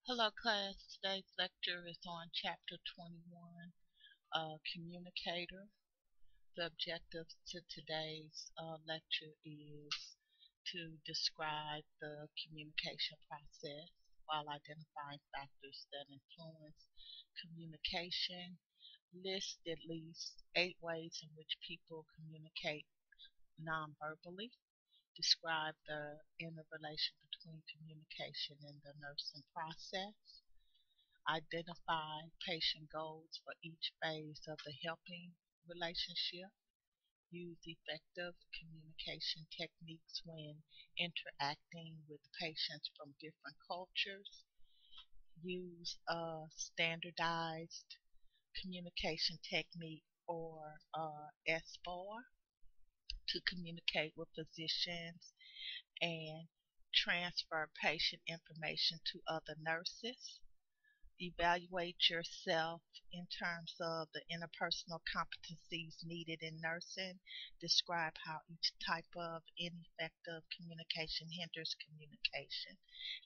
Hello class, today's lecture is on chapter 21, Communicator. The objective to today's lecture is to describe the communication process while identifying factors that influence communication. List at least 8 ways in which people communicate non-verbally. Describe the interrelation between communication and the nursing process. Identify patient goals for each phase of the helping relationship. Use effective communication techniques when interacting with patients from different cultures. Use a standardized communication technique or SBAR to communicate with physicians and transfer patient information to other nurses. Evaluate yourself in terms of the interpersonal competencies needed in nursing. Describe how each type of ineffective communication hinders communication.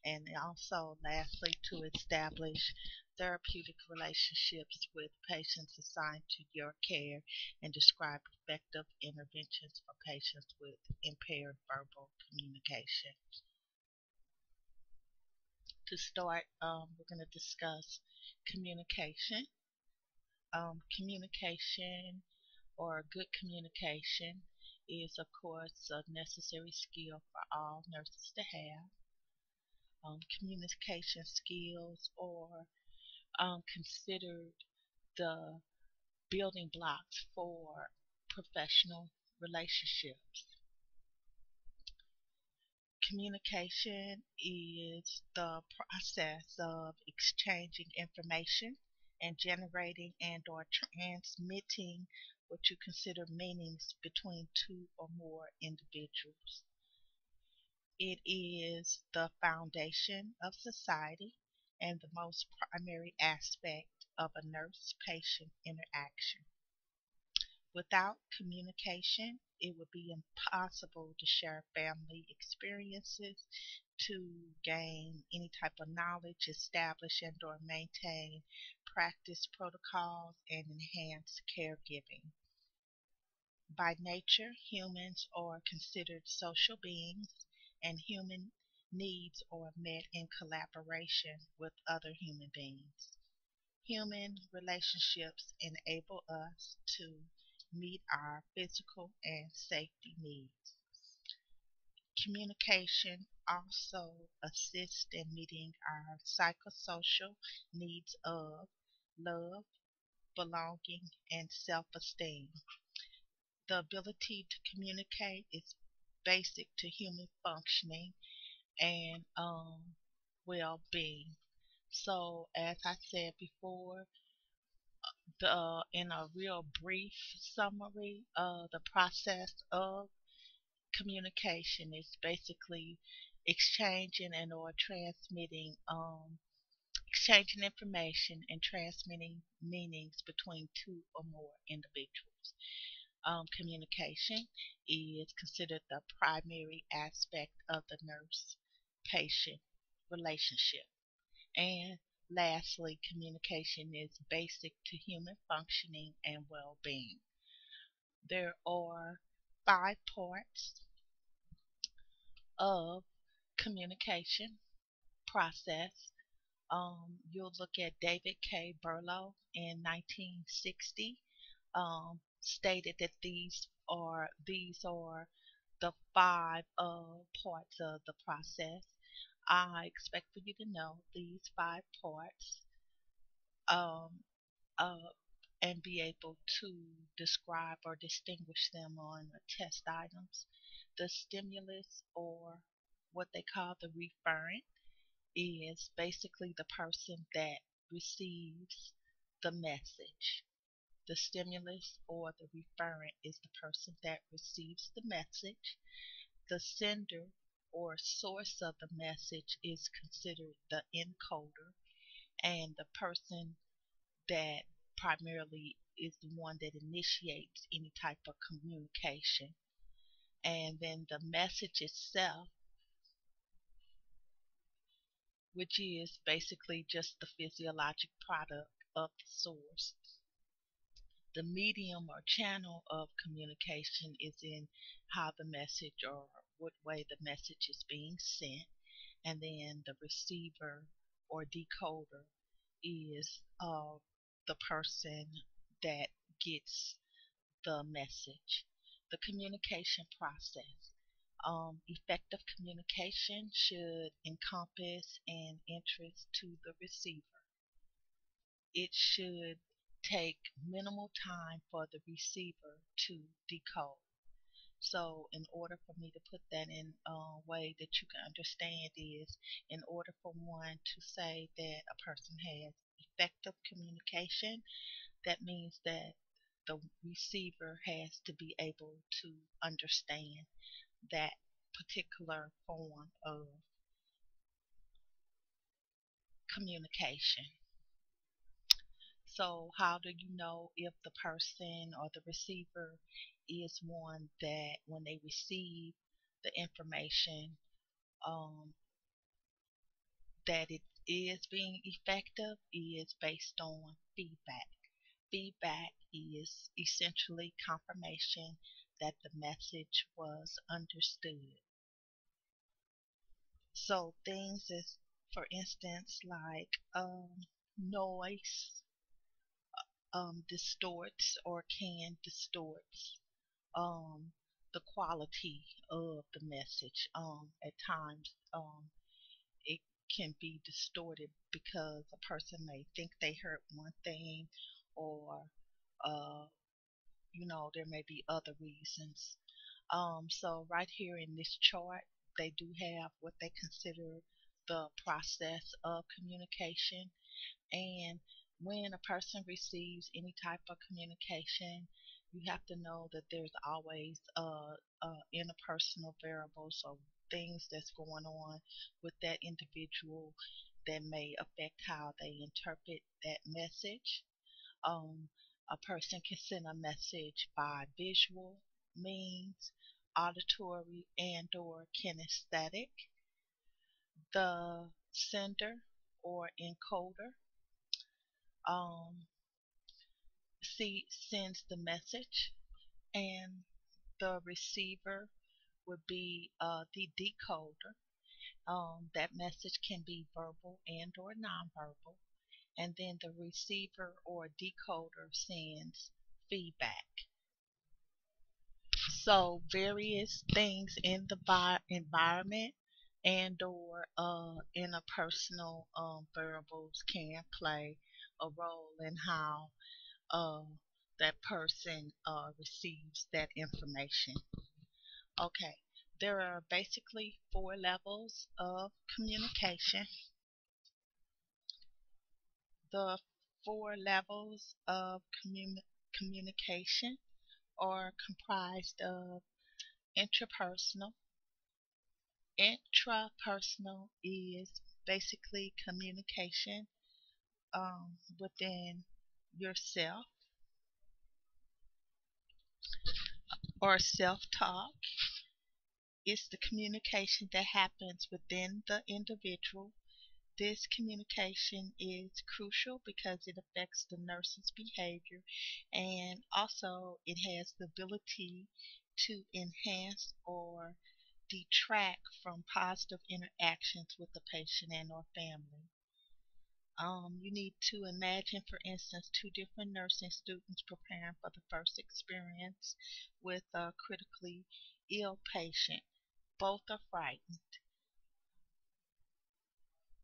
And also, lastly, to establish therapeutic relationships with patients assigned to your care and describe effective interventions for patients with impaired verbal communication. To start, we're going to discuss communication. Communication or good communication is, of course, a necessary skill for all nurses to have. Communication skills are considered the building blocks for professional relationships. Communication is the process of exchanging information and generating and or transmitting what you consider meanings between two or more individuals. It is the foundation of society and the most primary aspect of a nurse-patient interaction. Without communication, it would be impossible to share family experiences, to gain any type of knowledge, establish and or maintain practice protocols, and enhance caregiving. By nature, humans are considered social beings, and human needs are met in collaboration with other human beings. Human relationships enable us to meet our physical and safety needs. Communication also assists in meeting our psychosocial needs of love, belonging, and self esteem. The ability to communicate is basic to human functioning and well being. So, as I said before, in a real brief summary, the process of communication is basically exchanging and or transmitting exchanging information and transmitting meanings between two or more individuals. Communication is considered the primary aspect of the nurse patient relationship. And lastly, communication is basic to human functioning and well being. There are 5 parts of communication process. You'll look at David K. Berlow in 1960, stated that these are the 5 parts of the process. I expect for you to know these 5 parts um, uh, and be able to describe or distinguish them on test items. The stimulus, or what they call the referent, is basically the person that receives the message. The stimulus or the referent is the person that receives the message. The sender or source of the message is considered the encoder, and the person that primarily is the one that initiates any type of communication. And then the message itself which is basically just the physiologic product of the source. The medium or channel of communication is in how the message or what way the message is being sent, and then the receiver or decoder is the person that gets the message. The communication process. Effective communication should encompass an interest to the receiver. It should take minimal time for the receiver to decode. So, in order for me to put that in a way that you can understand, is in order for one to say that a person has effective communication, that means that the receiver has to be able to understand that particular form of communication. So, how do you know if the person or the receiver is one that when they receive the information, um, that it is being effective is based on feedback. Feedback is essentially confirmation that the message was understood. So things is, for instance, like noise distorts or can distorts um, the quality of the message. At times, it can be distorted because a person may think they heard one thing, or uh, there may be other reasons. So right here in this chart, they do have what they consider the process of communication. And when a person receives any type of communication, you have to know that there's always interpersonal variables, so things that's going on with that individual that may affect how they interpret that message. Um, a person can send a message by visual means, auditory, and or kinesthetic. The sender or encoder um, sends the message, and the receiver would be the decoder. That message can be verbal and or nonverbal, and then the receiver or decoder sends feedback. So various things in the environment and or interpersonal variables can play a role in how uh, that person receives that information. Okay, there are basically four levels of communication. The four levels of communication are comprised of intrapersonal. Intrapersonal is basically communication within yourself or self-talk. It's the communication that happens within the individual. This communication is crucial because it affects the nurse's behavior, and also it has the ability to enhance or detract from positive interactions with the patient and or family. You need to imagine, for instance, two different nursing students preparing for the first experience with a critically ill patient. Both are frightened.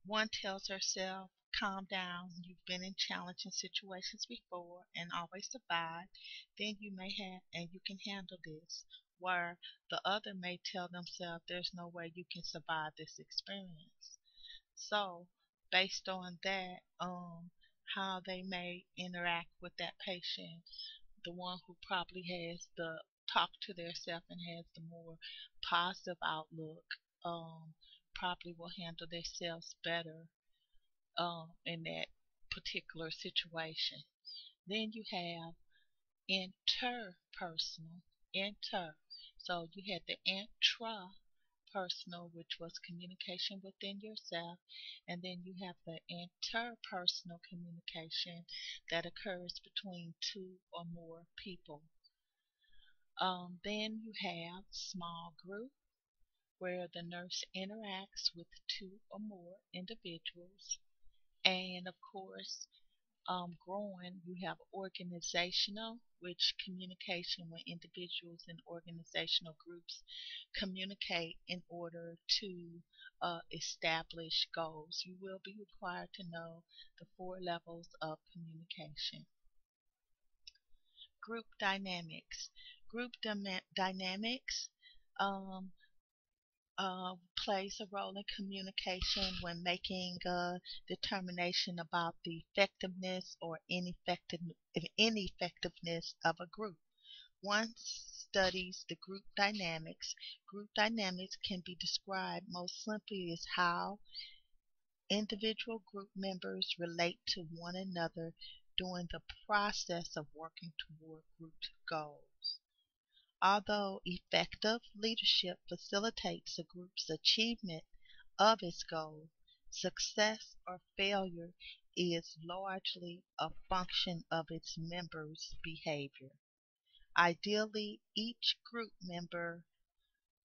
One tells herself, calm down, you've been in challenging situations before and always survived, then you may have and you can handle this. Where the other may tell themselves there's no way you can survive this experience. So based on that, how they may interact with that patient, the one who probably has the talk to their self and has the more positive outlook, probably will handle themselves better in that particular situation. Then you have interpersonal. Inter. So you had the intrapersonal personal, which was communication within yourself, and then you have the interpersonal communication that occurs between two or more people. Then you have small group, where the nurse interacts with two or more individuals. And of course, growing, you have organizational, which communication when individuals and organizational groups communicate in order to establish goals. You will be required to know the four levels of communication. Group dynamics. Dynamics um, plays a role in communication when making a determination about the effectiveness or ineffectiveness of a group. One studies the group dynamics. Group dynamics can be described most simply as how individual group members relate to one another during the process of working toward group goals. Although effective leadership facilitates a group's achievement of its goal, success or failure is largely a function of its members' behavior. Ideally, each group member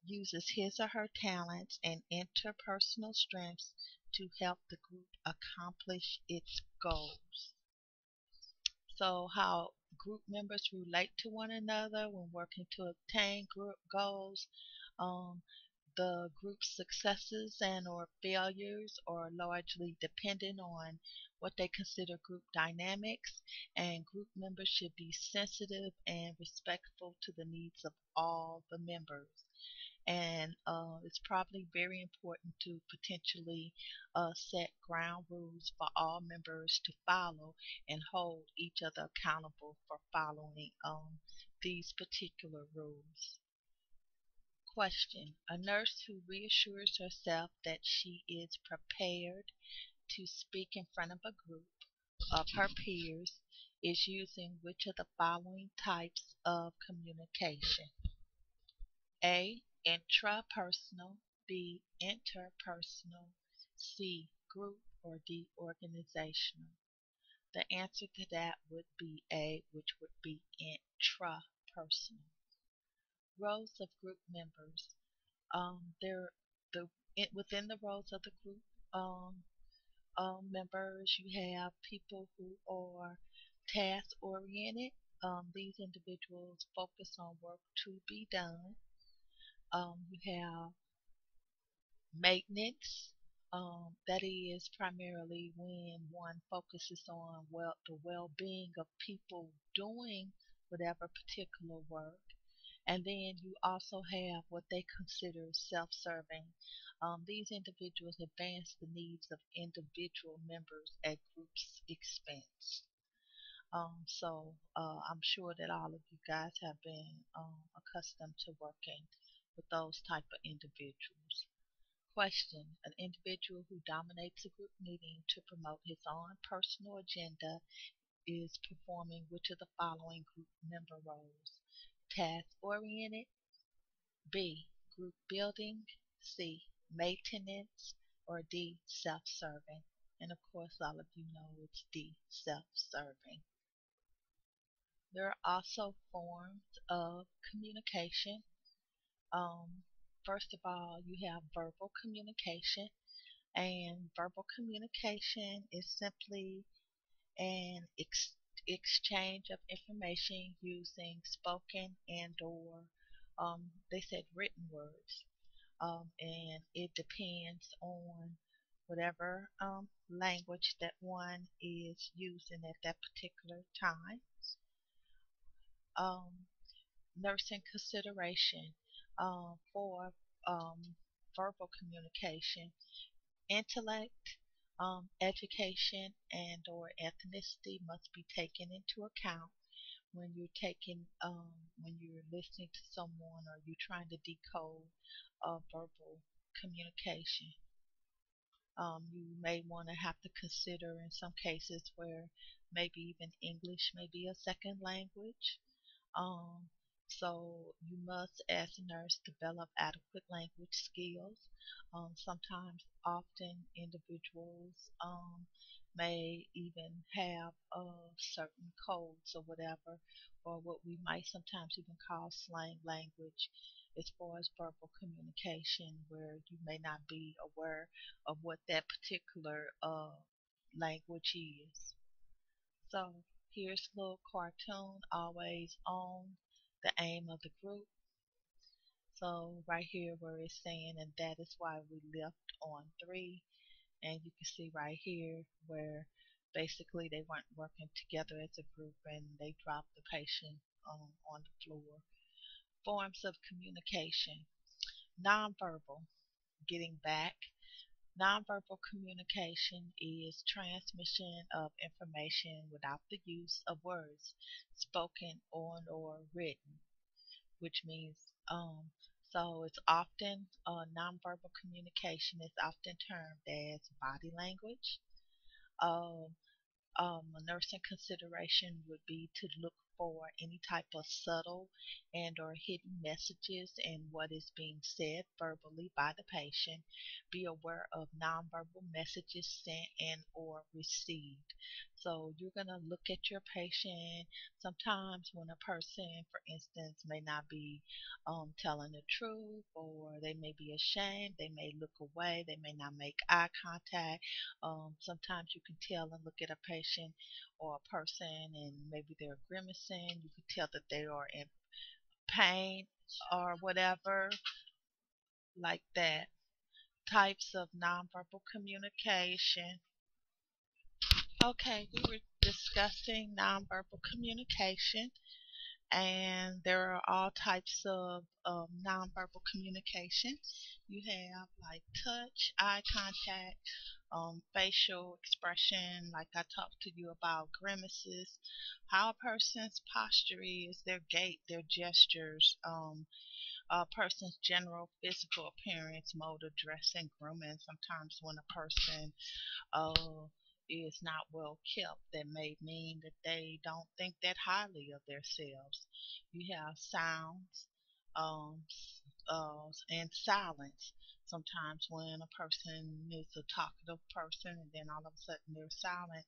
uses his or her talents and interpersonal strengths to help the group accomplish its goals. So, how group members relate to one another when working to obtain group goals. Um, the group's successes and or failures are largely dependent on what they consider group dynamics, and group members should be sensitive and respectful to the needs of all the members. And it's probably very important to potentially set ground rules for all members to follow and hold each other accountable for following these particular rules. Question. A nurse who reassures herself that she is prepared to speak in front of a group of her peers is using which of the following types of communication? A. Intrapersonal. B. Interpersonal. C. Group. Or D. Organizational. The answer to that would be A, which would be intrapersonal. Roles of group members. There, within the roles of the group um, members, you have people who are task oriented. These individuals focus on work to be done. You have maintenance. That is primarily when one focuses on the well-being of people doing whatever particular work. And then you also have what they consider self-serving. These individuals advance the needs of individual members at group's expense. I'm sure that all of you guys have been accustomed to working with those type of individuals. Question. An individual who dominates a group meeting to promote his own personal agenda is performing which of the following group member roles? Task oriented. B. Group building. C. Maintenance. Or D. Self serving. And of course, all of you know it's D. Self serving. There are also forms of communication. Um, First of all, you have verbal communication, and verbal communication is simply an exchange of information using spoken and or they said written words, and it depends on whatever language that one is using at that particular time. Um, Nursing consideration for verbal communication. Intellect, education, and or ethnicity must be taken into account when when you're listening to someone or you're trying to decode verbal communication. You may want to have to consider in some cases where maybe even English may be a second language. Um, So you must, as a nurse, develop adequate language skills. Sometimes, often, individuals may even have certain codes or whatever, or what we might sometimes even call slang language, as far as verbal communication, where you may not be aware of what that particular language is. So here's a little cartoon always on the aim of the group. So right here where it's saying, and that is why we left on 3. And you can see right here where basically they weren't working together as a group and they dropped the patient on the floor. Forms of communication. Nonverbal. Getting back. Nonverbal communication is transmission of information without the use of words, spoken or written, which means so it's often nonverbal communication is often termed as body language. Um, a nursing consideration would be to look for any type of subtle and or hidden messages in what is being said verbally by the patient. Be aware of nonverbal messages sent and or received. So you're going to look at your patient. Sometimes when a person, for instance, may not be telling the truth, or they may be ashamed, they may look away, they may not make eye contact. Sometimes you can tell and look at a patient or a person and maybe they're grimacing. You can tell that they are in pain or whatever, like that. Types of nonverbal communication. Okay, we were discussing nonverbal communication, and there are all types of nonverbal communication. You have like touch, eye contact, facial expression, like I talked to you about grimaces, how a person's posture is, their gait, their gestures, a person's general physical appearance, mode of dressing, grooming. Sometimes when a person uh, is not well kept, that may mean that they don't think that highly of themselves. You have sounds and silence. Sometimes when a person is a talkative person and then all of a sudden they're silent,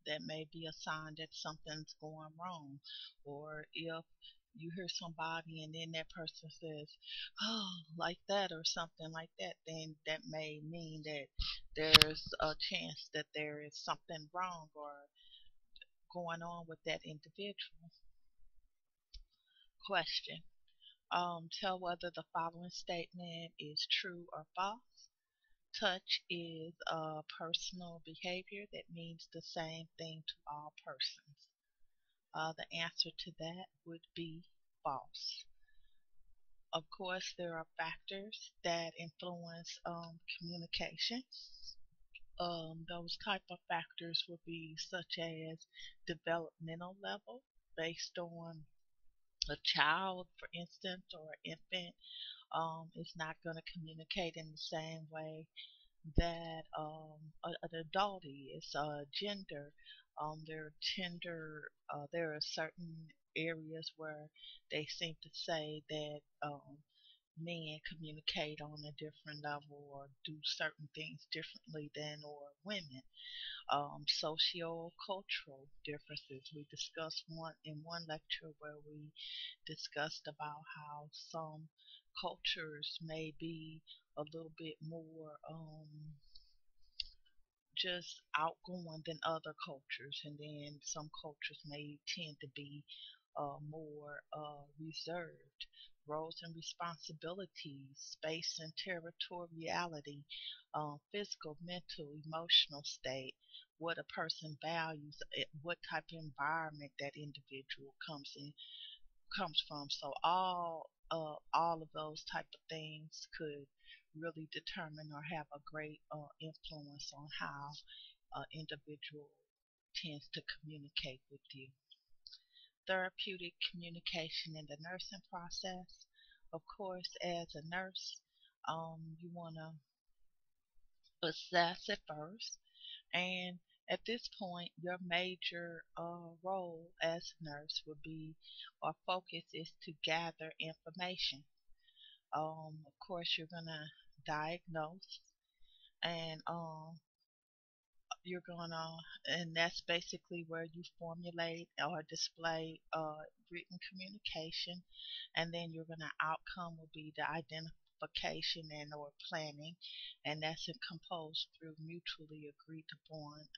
that may be a sign that something's going wrong. Or if you hear somebody and then that person says, oh, like that or something like that, then that may mean that there's a chance that there is something wrong or going on with that individual. Question. Tell whether the following statement is true or false. Touch is a personal behavior that means the same thing to all persons. The answer to that would be false. Of course, there are factors that influence communication. Those type of factors would be such as developmental level, based on a child, for instance, or an infant is not going to communicate in the same way that an adult is. Gender, there are certain areas where they seem to say that men communicate on a different level or do certain things differently than or women. Socio-cultural differences. We discussed one in one lecture where we discussed about how some cultures may be a little bit more just outgoing than other cultures, and then some cultures may tend to be more reserved. Roles and responsibilities, space and territoriality, physical, mental, emotional state, what a person values, what type of environment that individual comes from. So all of those type of things could really determine or have a great influence on how an individual tends to communicate with you. Therapeutic communication in the nursing process. Of course, as a nurse, you want to assess it first. And at this point, your major role as a nurse would be, or focus is to gather information. Of course, you're gonna diagnose, and you're gonna, and that's basically where you formulate or display written communication, and then you're gonna outcome will be the identification and or planning, and that's composed through mutually agreed upon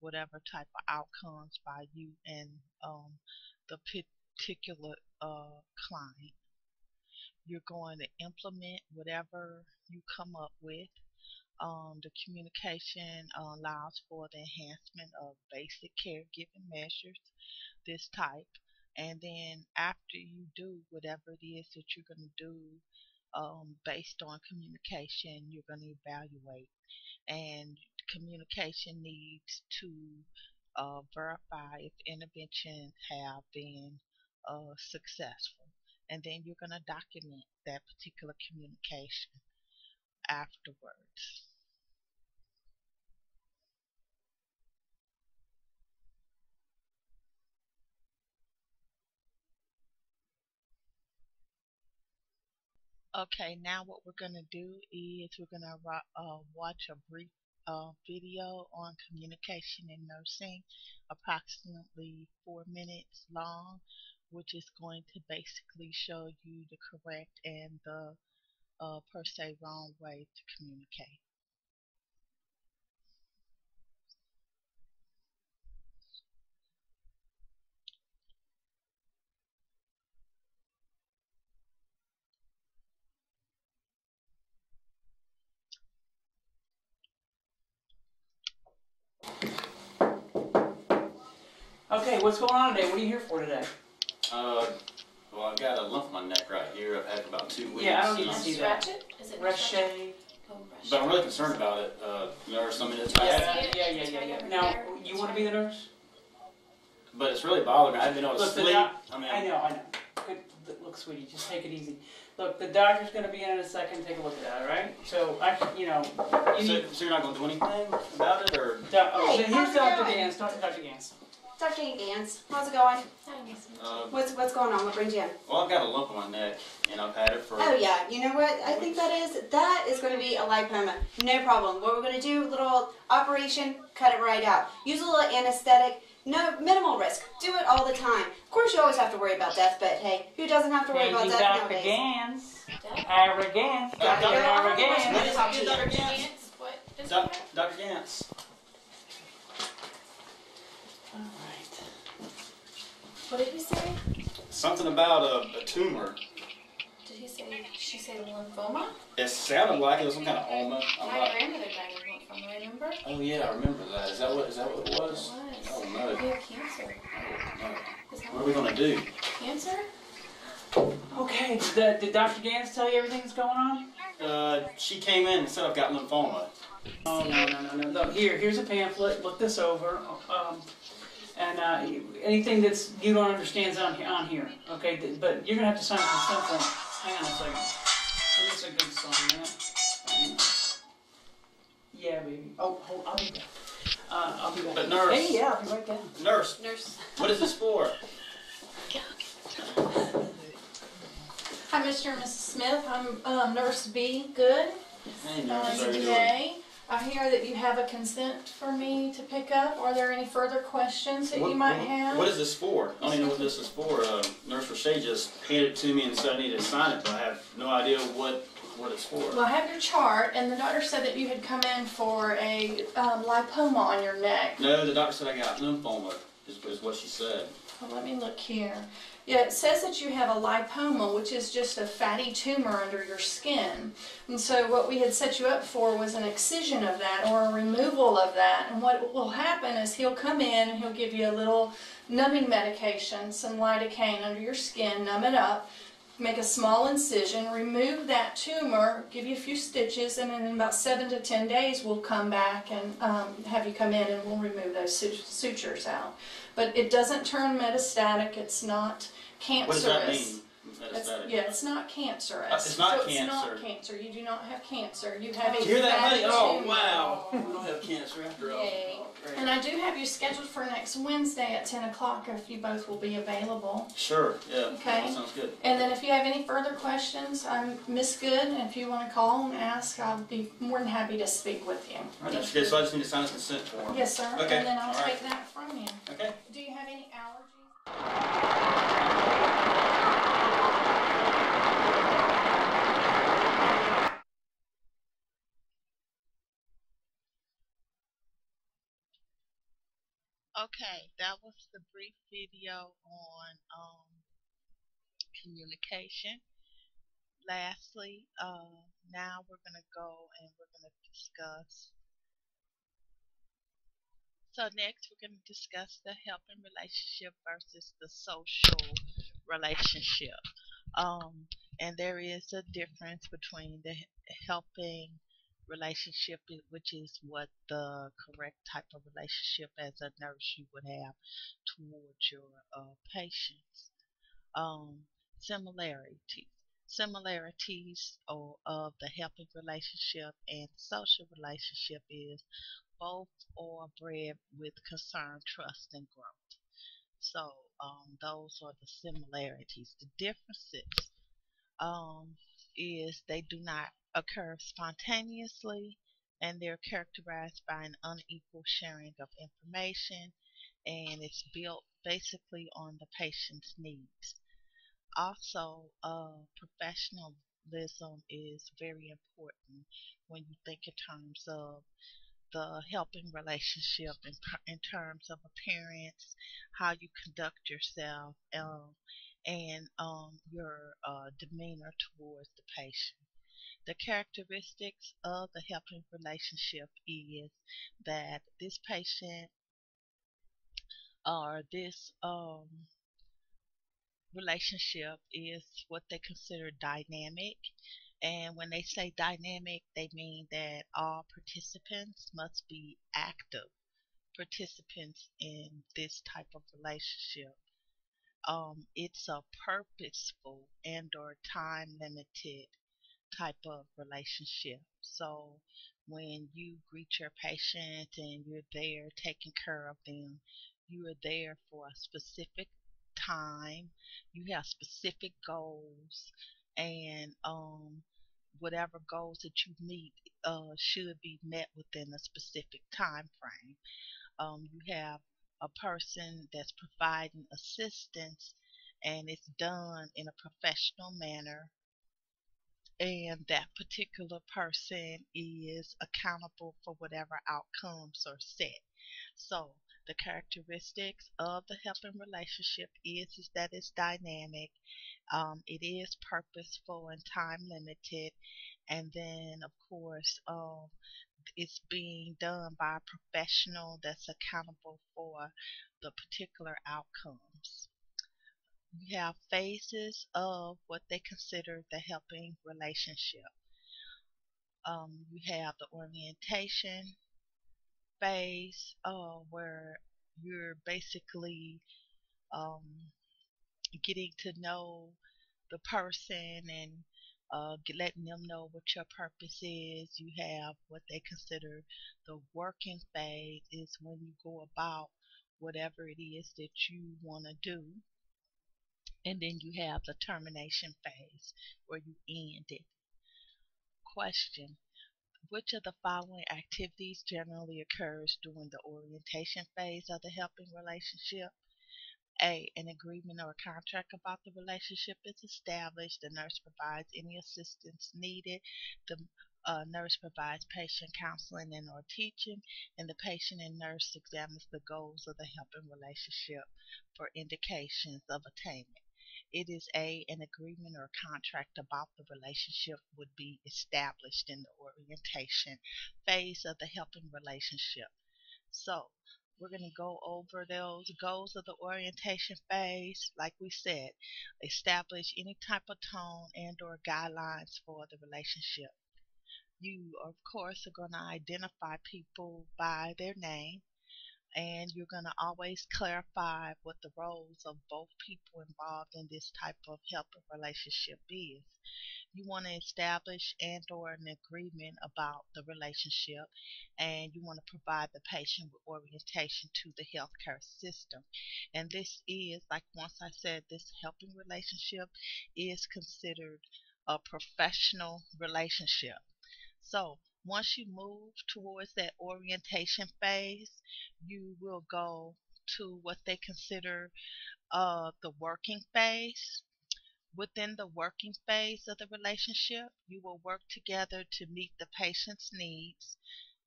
whatever type of outcomes by you and the particular client. You're going to implement whatever you come up with. The communication allows for the enhancement of basic caregiving measures, this type. And then after you do whatever it is that you're going to do based on communication, you're going to evaluate. And communication needs to verify if interventions have been successful. And then you're going to document that particular communication afterwards. Okay, now what we're going to do is we're going to watch a brief video on communication in nursing, approximately 4 minutes long, which is going to basically show you the correct and the per se wrong way to communicate. Okay, what's going on today? What are you here for today? Well, I've got a lump on my neck right here. I've had it about 2 weeks. Yeah, I don't need to see that. Scratch it? Is it Rest scratch? shave. Oh, brush. But I'm really concerned about it. Nurse, I mean, it's Yeah. Now, you want to be the nurse? But it's really bothering me. I haven't been able to Look, sleep. I know. Good. Look, sweetie, just take it easy. Look, the doctor's going to be in a second. Take a look at that, all right? So, you need... So you're not going to do anything about it, or? Hey, here's Dr. going? Gans. Dr. Gans. Dr. Gans, how's it going? Hi, Miss. What's going on? What brings you in? Well, I've got a lump on my neck, and I've had it for... Oh yeah, you know what? I think that is going to be a lipoma. No problem. What we're going to do, little operation, cut it right out. Use a little anesthetic. No, minimal risk. Do it all the time. Of course, you always have to worry about death, but hey, who doesn't have to worry about death Dr. nowadays? Gans. Ira Gans. Dr. Dr. Ira Gans. Dr. Gans. What? Dr. Gans. All right. What did he say? Something about a tumor. Did he say? She said lymphoma? It sounded like it was some kind of oma. My grandmother died of lymphoma. Remember? Oh yeah, I remember that. Is that what it was? It was. Oh no. He had cancer. No. Is that What are we gonna do? Cancer? Okay, did Dr. Gans tell you everything that's going on? She came in and said I've got lymphoma. Oh, no. Look, here's a pamphlet. Look this over. And anything that's you don't understand's on here. Okay, but you're gonna have to sign a consent form. Hang on a second. Oh, this is a good song, man. Yeah, baby. Oh, hold. I'll be back. I'll be back. But nurse. Hey, yeah, I'll be right down. Nurse. What is this for? Hi, Mr. and Mrs. Smith. I'm Nurse B. Good. Hey, nurse. How you doing? Today, I hear that you have a consent for me to pick up. Are there any further questions that you might have? What is this for? I don't even know what this is for. Nurse Roche just handed it to me and said I need to sign it, but I have no idea what it's for. Well, I have your chart, and the doctor said that you had come in for a lipoma on your neck. No, the doctor said I got lymphoma, is what she said. Well, let me look here. Yeah, it says that you have a lipoma, which is just a fatty tumor under your skin. And so what we had set you up for was an excision of that or a removal of that. And what will happen is he'll come in and he'll give you a little numbing medication, some lidocaine under your skin, numb it up, make a small incision, remove that tumor, give you a few stitches, and then in about 7 to 10 days we'll come back and have you come in and we'll remove those sutures out. But it doesn't turn metastatic, it's not cancerous. What does that mean? Metastatic. Yeah, it's not cancerous. It's not so cancer. It's not cancer. You do not have cancer. You have a Did you hear that, fatty honey? Oh, tumor. wow. We don't have cancer after all. Yay. Oh, great. And I do have you scheduled for next Wednesday at 10 o'clock if you both will be available. Sure, yeah. Okay. That sounds good. And then if you have any further questions, I'm Miss Good, and if you want to call and ask, I'll be more than happy to speak with you. All right, that's good. So I just need to sign a consent form. Yes, sir. Okay. And then I'll All right. take that from you. Okay. Do you have any allergies? Okay, that was the brief video on communication. Lastly, now we're going to go and we're going to discuss. So next, we're going to discuss the helping relationship versus the social relationship. Um, and there is a difference between the helping relationship, which is what the correct type of relationship as a nurse you would have towards your patients. Um, similarities. Similarities of the helping relationship and social relationship is both are bred with concern, trust, and growth. So those are the similarities. The differences um, is they do not occur spontaneously, and they're characterized by an unequal sharing of information, and it's built basically on the patient's needs. Also, professionalism is very important when you think in terms of the helping relationship in terms of appearance, how you conduct yourself, and your demeanor towards the patient. The characteristics of the helping relationship is that this patient or this relationship is what they consider dynamic. And when they say dynamic, they mean that all participants must be active participants in this type of relationship. It's a purposeful and or time limited type of relationship. So when you greet your patient and you're there taking care of them, you are there for a specific time. You have specific goals, and whatever goals that you meet should be met within a specific time frame. You have a person that's providing assistance, and it's done in a professional manner, and that particular person is accountable for whatever outcomes are set. So the characteristics of the helping relationship is that it's dynamic, it is purposeful and time limited, and then of course it's being done by a professional that's accountable for the particular outcomes. You have phases of what they consider the helping relationship. You have the orientation phase, where you're basically um, getting to know the person and letting them know what your purpose is. You have what they consider the working phase, is when you go about whatever it is that you want to do. And then you have the termination phase where you end it. Question: which of the following activities generally occurs during the orientation phase of the helping relationship? A. An agreement or a contract about the relationship is established. The nurse provides any assistance needed. The nurse provides patient counseling and or teaching, and the patient and nurse examines the goals of the helping relationship for indications of attainment. It is an agreement or contract about the relationship would be established in the orientation phase of the helping relationship. So we're going to go over those goals of the orientation phase. Like we said, establish any type of tone and or guidelines for the relationship. You, of course, are going to identify people by their name. And you're going to always clarify what the roles of both people involved in this type of helping relationship is. You want to establish and or an agreement about the relationship, and you want to provide the patient with orientation to the healthcare system. And this is, like once I said, this helping relationship is considered a professional relationship. So once you move towards that orientation phase, you will go to what they consider the working phase. Within the working phase of the relationship, you will work together to meet the patient's needs.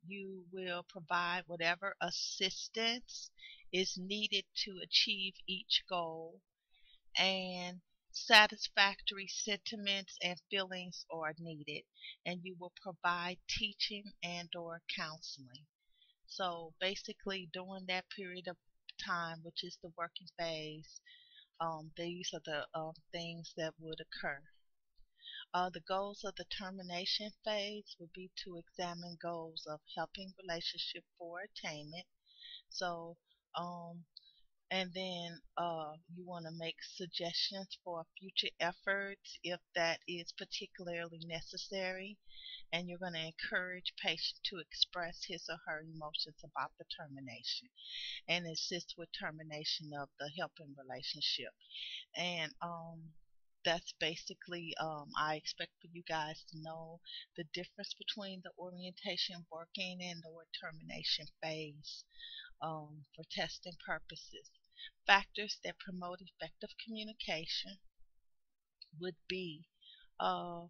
You will provide whatever assistance is needed to achieve each goal, and satisfactory sentiments and feelings are needed, and you will provide teaching and or counseling. So basically during that period of time, which is the working phase, these are the things that would occur. The goals of the termination phase would be to examine goals of helping relationship for attainment. So, um, and then you want to make suggestions for future efforts if that is particularly necessary, and you're going to encourage patient to express his or her emotions about the termination and assist with termination of the helping relationship. And that's basically, I expect for you guys to know the difference between the orientation working and the termination phase, for testing purposes. Factors that promote effective communication would be uh,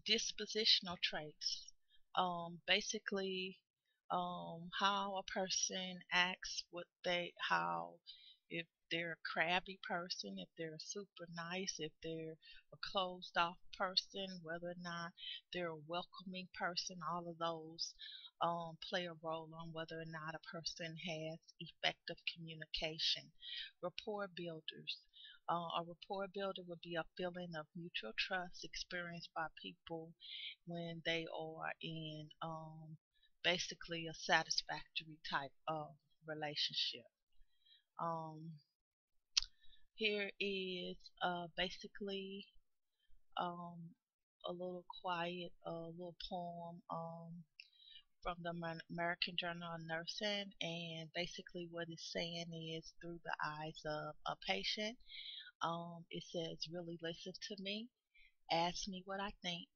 dispositional traits. Basically, how a person acts, how, if they're a crabby person, if they're super nice, if they're a closed off person, whether or not they're a welcoming person, all of those play a role on whether or not a person has effective communication. Rapport builders. A rapport builder would be a feeling of mutual trust experienced by people when they are in basically a satisfactory type of relationship. Um, Here is basically um, a little quiet, little poem from the American Journal of Nursing, and basically what it's saying is through the eyes of a patient. It says, really listen to me, ask me what I think.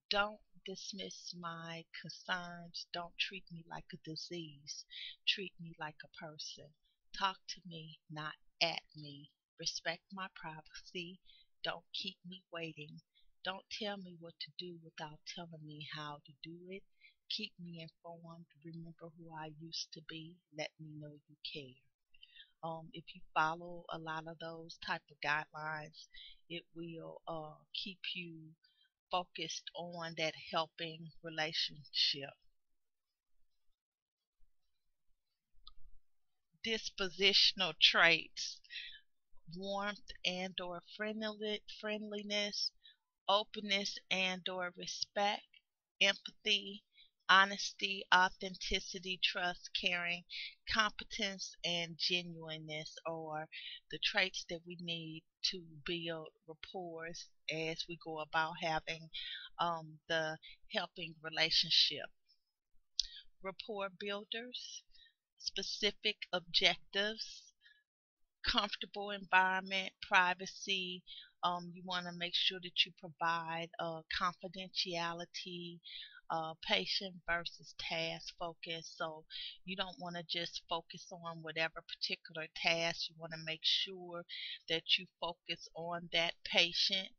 Don't dismiss my concerns. Don't treat me like a disease. Treat me like a person. Talk to me, not at me. Respect my privacy. Don't keep me waiting. Don't tell me what to do without telling me how to do it. Keep me informed. Remember who I used to be. Let me know you care. If you follow a lot of those type of guidelines, it will keep you focused on that helping relationship. Dispositional traits: warmth and or friendliness, openness and or respect, empathy, honesty, authenticity, trust, caring, competence, and genuineness are the traits that we need to build rapport as we go about having the helping relationship. Rapport builders: specific objectives, comfortable environment, privacy. You want to make sure that you provide confidentiality, patient versus task focus. So you don't want to just focus on whatever particular task. You want to make sure that you focus on that patient.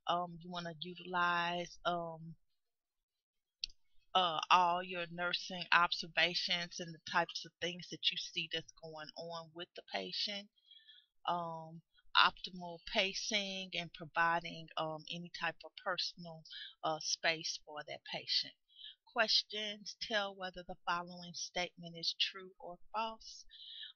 You want to utilize all your nursing observations and the types of things that you see that's going on with the patient. um, Optimal pacing and providing any type of personal space for that patient. Questions: tell whether the following statement is true or false.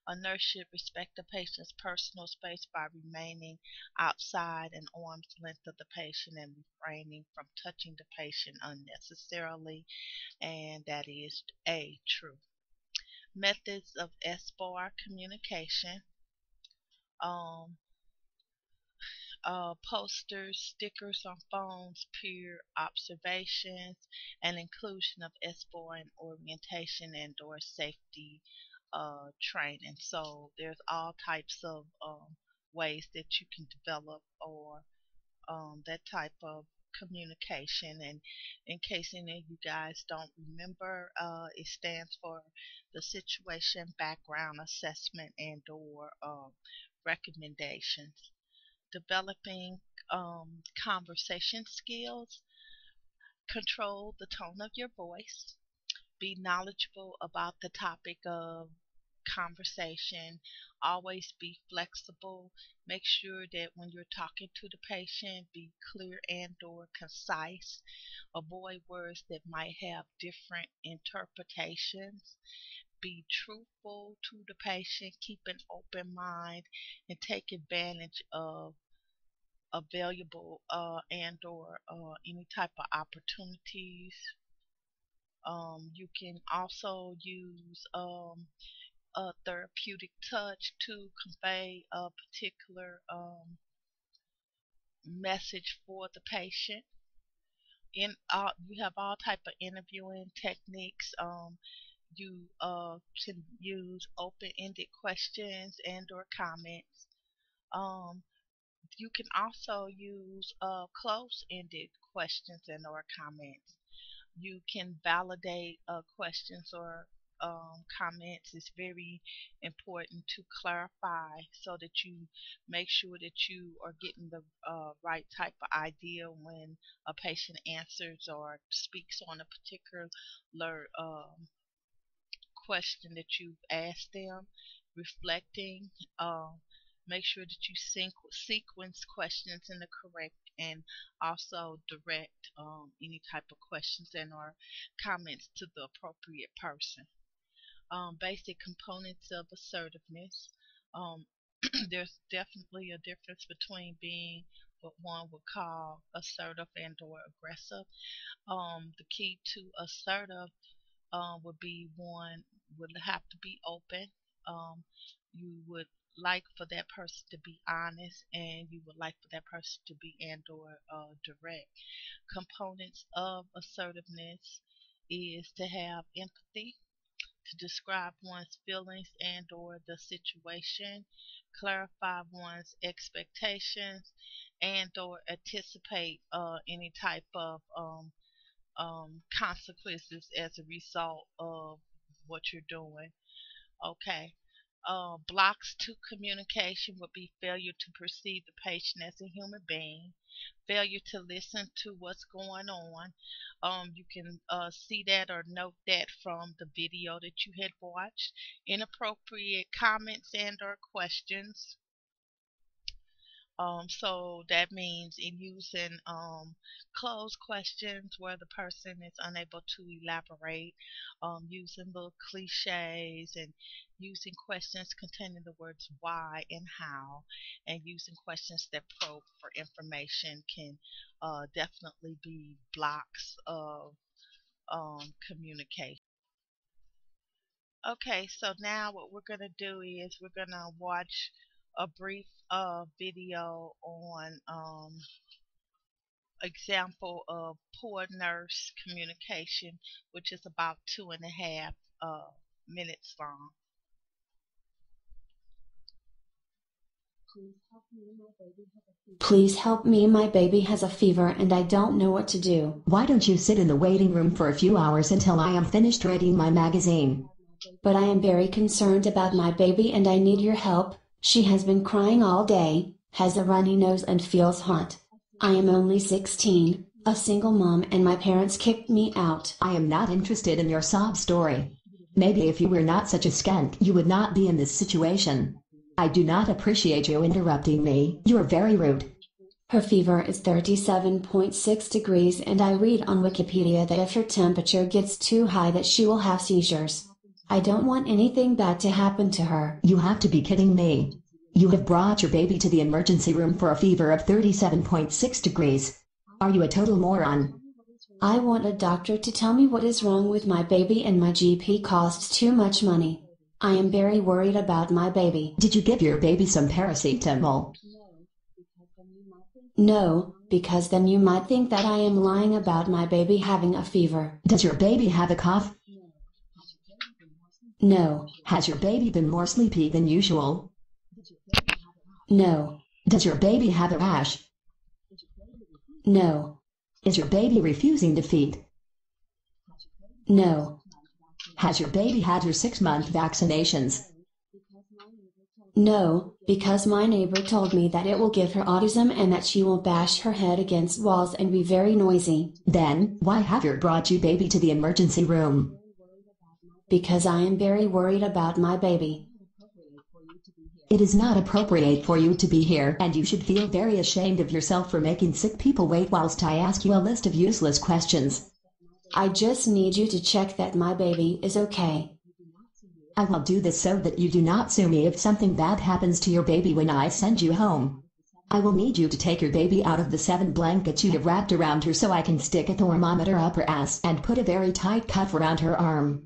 A nurse should respect the patient's personal space by remaining outside an arm's length of the patient and refraining from touching the patient unnecessarily, and that is A, true. Methods of SBAR communication. Um, Posters, stickers on phones, peer observations, and inclusion of SBOR in orientation and or safety training. So there's all types of ways that you can develop or that type of communication. And in case any of you guys don't remember, it stands for the situation background assessment and or recommendations. Developing conversation skills. Control the tone of your voice. Be knowledgeable about the topic of conversation. Always be flexible. Make sure that when you're talking to the patient, be clear and or concise. Avoid words that might have different interpretations. Be truthful to the patient. Keep an open mind and take advantage of available and or any type of opportunities. You can also use a therapeutic touch to convey a particular message for the patient. You have all type of interviewing techniques. You can use open-ended questions and or comments. Um, you can also use close-ended questions and or comments. You can validate questions or comments. It's very important to clarify so that you make sure that you are getting the right type of idea when a patient answers or speaks on a particular question that you've asked them. Reflecting, make sure that you sequence questions in the correct and also direct any type of questions and or comments to the appropriate person. Basic components of assertiveness. Um, there's definitely a difference between being what one would call assertive and or aggressive. The key to assertive would be one would have to be open. You would like for that person to be honest, and you would like for that person to be and or direct. Components of assertiveness is to have empathy, to describe one's feelings and or the situation, clarify one's expectations, and or anticipate any type of consequences as a result of what you're doing. Okay. Blocks to communication would be failure to perceive the patient as a human being, failure to listen to what's going on. You can see that or note that from the video that you had watched. Inappropriate comments and or questions. So that means in using closed questions where the person is unable to elaborate, using little cliches and using questions containing the words why and how, and using questions that probe for information can definitely be blocks of communication. Okay, so now what we're going to do is we're going to watch a brief video on example of poor nurse communication, which is about 2.5 minutes long. Please help me, my baby has a fever and I don't know what to do. Why don't you sit in the waiting room for a few hours until I am finished reading my magazine? But I am very concerned about my baby and I need your help. She has been crying all day, has a runny nose and feels hot. I am only 16, a single mom, and my parents kicked me out. I am not interested in your sob story. Maybe if you were not such a skank you would not be in this situation. I do not appreciate you interrupting me. You're very rude. Her fever is 37.6 degrees and I read on Wikipedia that if her temperature gets too high that she will have seizures. I don't want anything bad to happen to her. You have to be kidding me. You have brought your baby to the emergency room for a fever of 37.6 degrees. Are you a total moron? I want a doctor to tell me what is wrong with my baby, and my GP costs too much money. I am very worried about my baby. Did you give your baby some paracetamol? No, because then you might think that I am lying about my baby having a fever. Does your baby have a cough? No, Has your baby been more sleepy than usual? no, Does your baby have a rash? no, Is your baby refusing to feed? no, Has your baby had her 6-month vaccinations? no, because my neighbor told me that it will give her autism and that she will bash her head against walls and be very noisy. Then, why have you brought your baby to the emergency room? Because I am very worried about my baby. It is not appropriate for you to be here, and you should feel very ashamed of yourself for making sick people wait whilst I ask you a list of useless questions. I just need you to check that my baby is okay. I will do this so that you do not sue me if something bad happens to your baby when I send you home. I will need you to take your baby out of the 7 blankets you have wrapped around her so I can stick a thermometer up her ass and put a very tight cuff around her arm.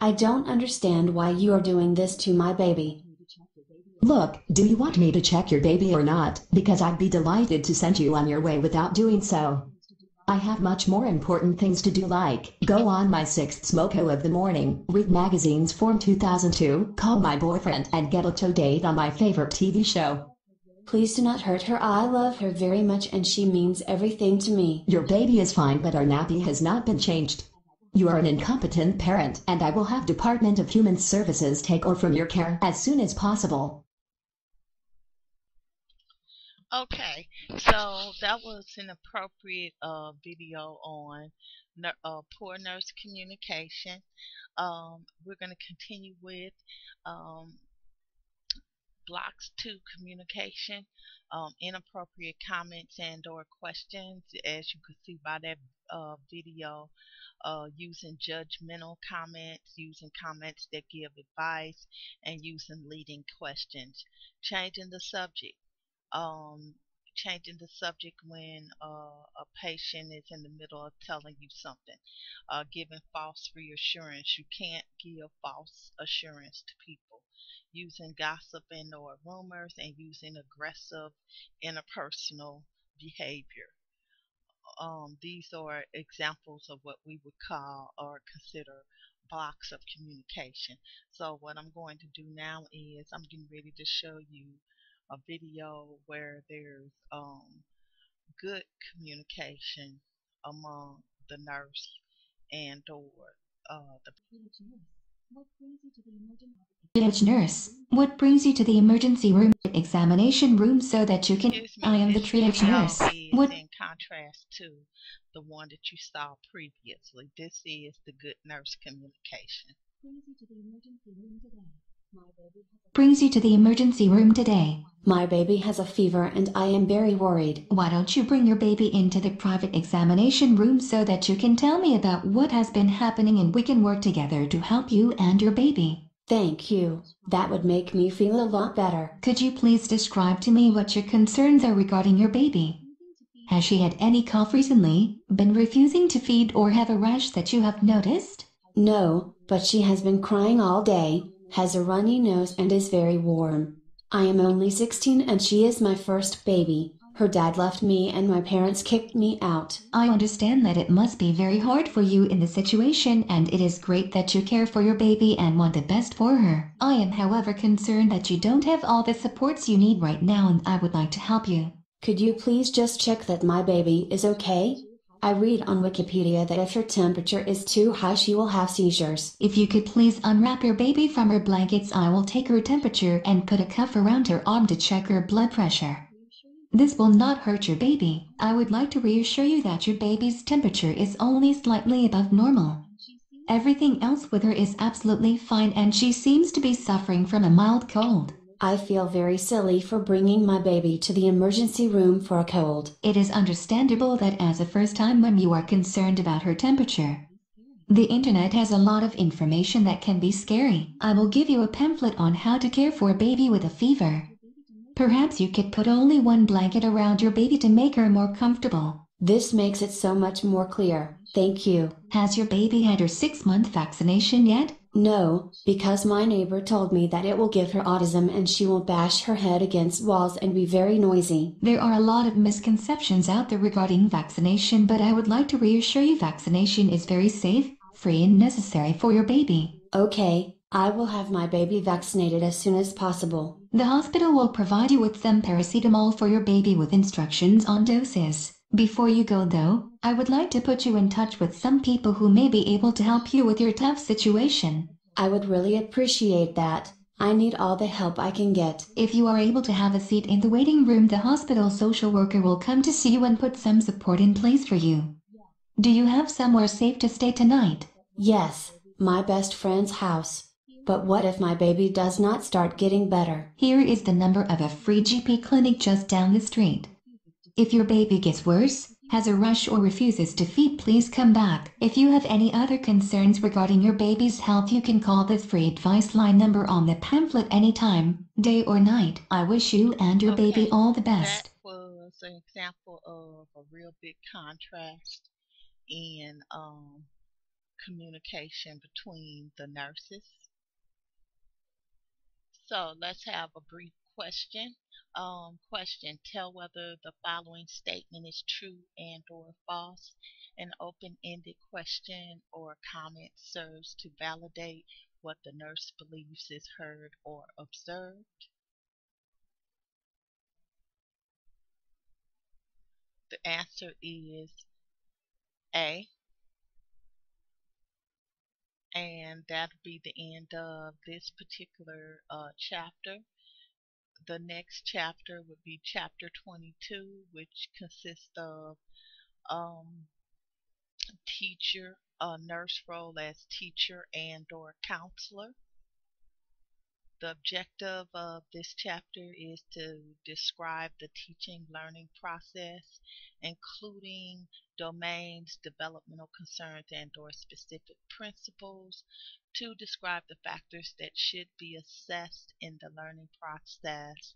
I don't understand why you are doing this to my baby. Look, do you want me to check your baby or not? Because I'd be delighted to send you on your way without doing so. I have much more important things to do, like go on my 6th smoko of the morning, read magazines from 2002, call my boyfriend, and get a to date on my favorite TV show. Please do not hurt her. I love her very much and she means everything to me. Your baby is fine, but our nappy has not been changed. You are an incompetent parent, and I will have Department of Human Services take over from your care as soon as possible. Okay, so that was an appropriate video on poor nurse communication. We're going to continue with um, blocks 2 communication, inappropriate comments and or questions, as you can see by that video, using judgmental comments, using comments that give advice, and using leading questions. Changing the subject. um, Changing the subject when a patient is in the middle of telling you something. Giving false reassurance. You can't give false assurance to people. Using gossip and or rumors, and using aggressive interpersonal behavior. These are examples of what we would call or consider blocks of communication. So what I'm going to do now is I'm getting ready to show you a video where there's good communication among the nurse and or the Triage nurse, what brings you to the emergency room examination room so that you can... excuse I me, am the this triage video nurse. is What... in contrast to the one that you saw previously. This is the good nurse communication. brings you to the emergency room today? My baby has a fever and I am very worried. Why don't you bring your baby into the private examination room so that you can tell me about what has been happening and we can work together to help you and your baby? Thank you. That would make me feel a lot better. Could you please describe to me what your concerns are regarding your baby? Has she had any cough recently, been refusing to feed, or have a rash that you have noticed? No, but she has been crying all day, has a runny nose and is very warm. I am only 16 and she is my first baby. Her dad left me and my parents kicked me out. I understand that it must be very hard for you in this situation, and it is great that you care for your baby and want the best for her. I am, however, concerned that you don't have all the supports you need right now, and I would like to help you. Could you please just check that my baby is okay? I read on Wikipedia that if her temperature is too high she will have seizures. If you could please unwrap your baby from her blankets, I will take her temperature and put a cuff around her arm to check her blood pressure. This will not hurt your baby. I would like to reassure you that your baby's temperature is only slightly above normal. Everything else with her is absolutely fine, and she seems to be suffering from a mild cold. I feel very silly for bringing my baby to the emergency room for a cold. It is understandable that as a first-time mom you are concerned about her temperature. The internet has a lot of information that can be scary. I will give you a pamphlet on how to care for a baby with a fever. Perhaps you could put only one blanket around your baby to make her more comfortable. This makes it so much more clear. Thank you. Has your baby had her 6-month vaccination yet? No, because my neighbor told me that it will give her autism and she will bash her head against walls and be very noisy. There are a lot of misconceptions out there regarding vaccination, but I would like to reassure you vaccination is very safe, free and necessary for your baby. Okay, I will have my baby vaccinated as soon as possible. The hospital will provide you with some paracetamol for your baby with instructions on doses. Before you go though, I would like to put you in touch with some people who may be able to help you with your tough situation. I would really appreciate that. I need all the help I can get. If you are able to have a seat in the waiting room, the hospital social worker will come to see you and put some support in place for you. Do you have somewhere safe to stay tonight? Yes, my best friend's house. But what if my baby does not start getting better? Here is the number of a free GP clinic just down the street. If your baby gets worse, has a rush or refuses to feed, please come back. If you have any other concerns regarding your baby's health, you can call this free advice line number on the pamphlet anytime, day or night. I wish you and your baby Okay, all the that best. was an example of a real big contrast in communication between the nurses. So let's have a brief question. Question: Tell whether the following statement is true and or false. An open-ended question or comment serves to validate what the nurse believes is heard or observed. The answer is A, and that'll be the end of this particular chapter. The next chapter would be chapter 22, which consists of um, teacher, nurse role as teacher and or counselor. The objective of this chapter is to describe the teaching learning process, including domains, developmental concerns, and or specific principles, to describe the factors that should be assessed in the learning process,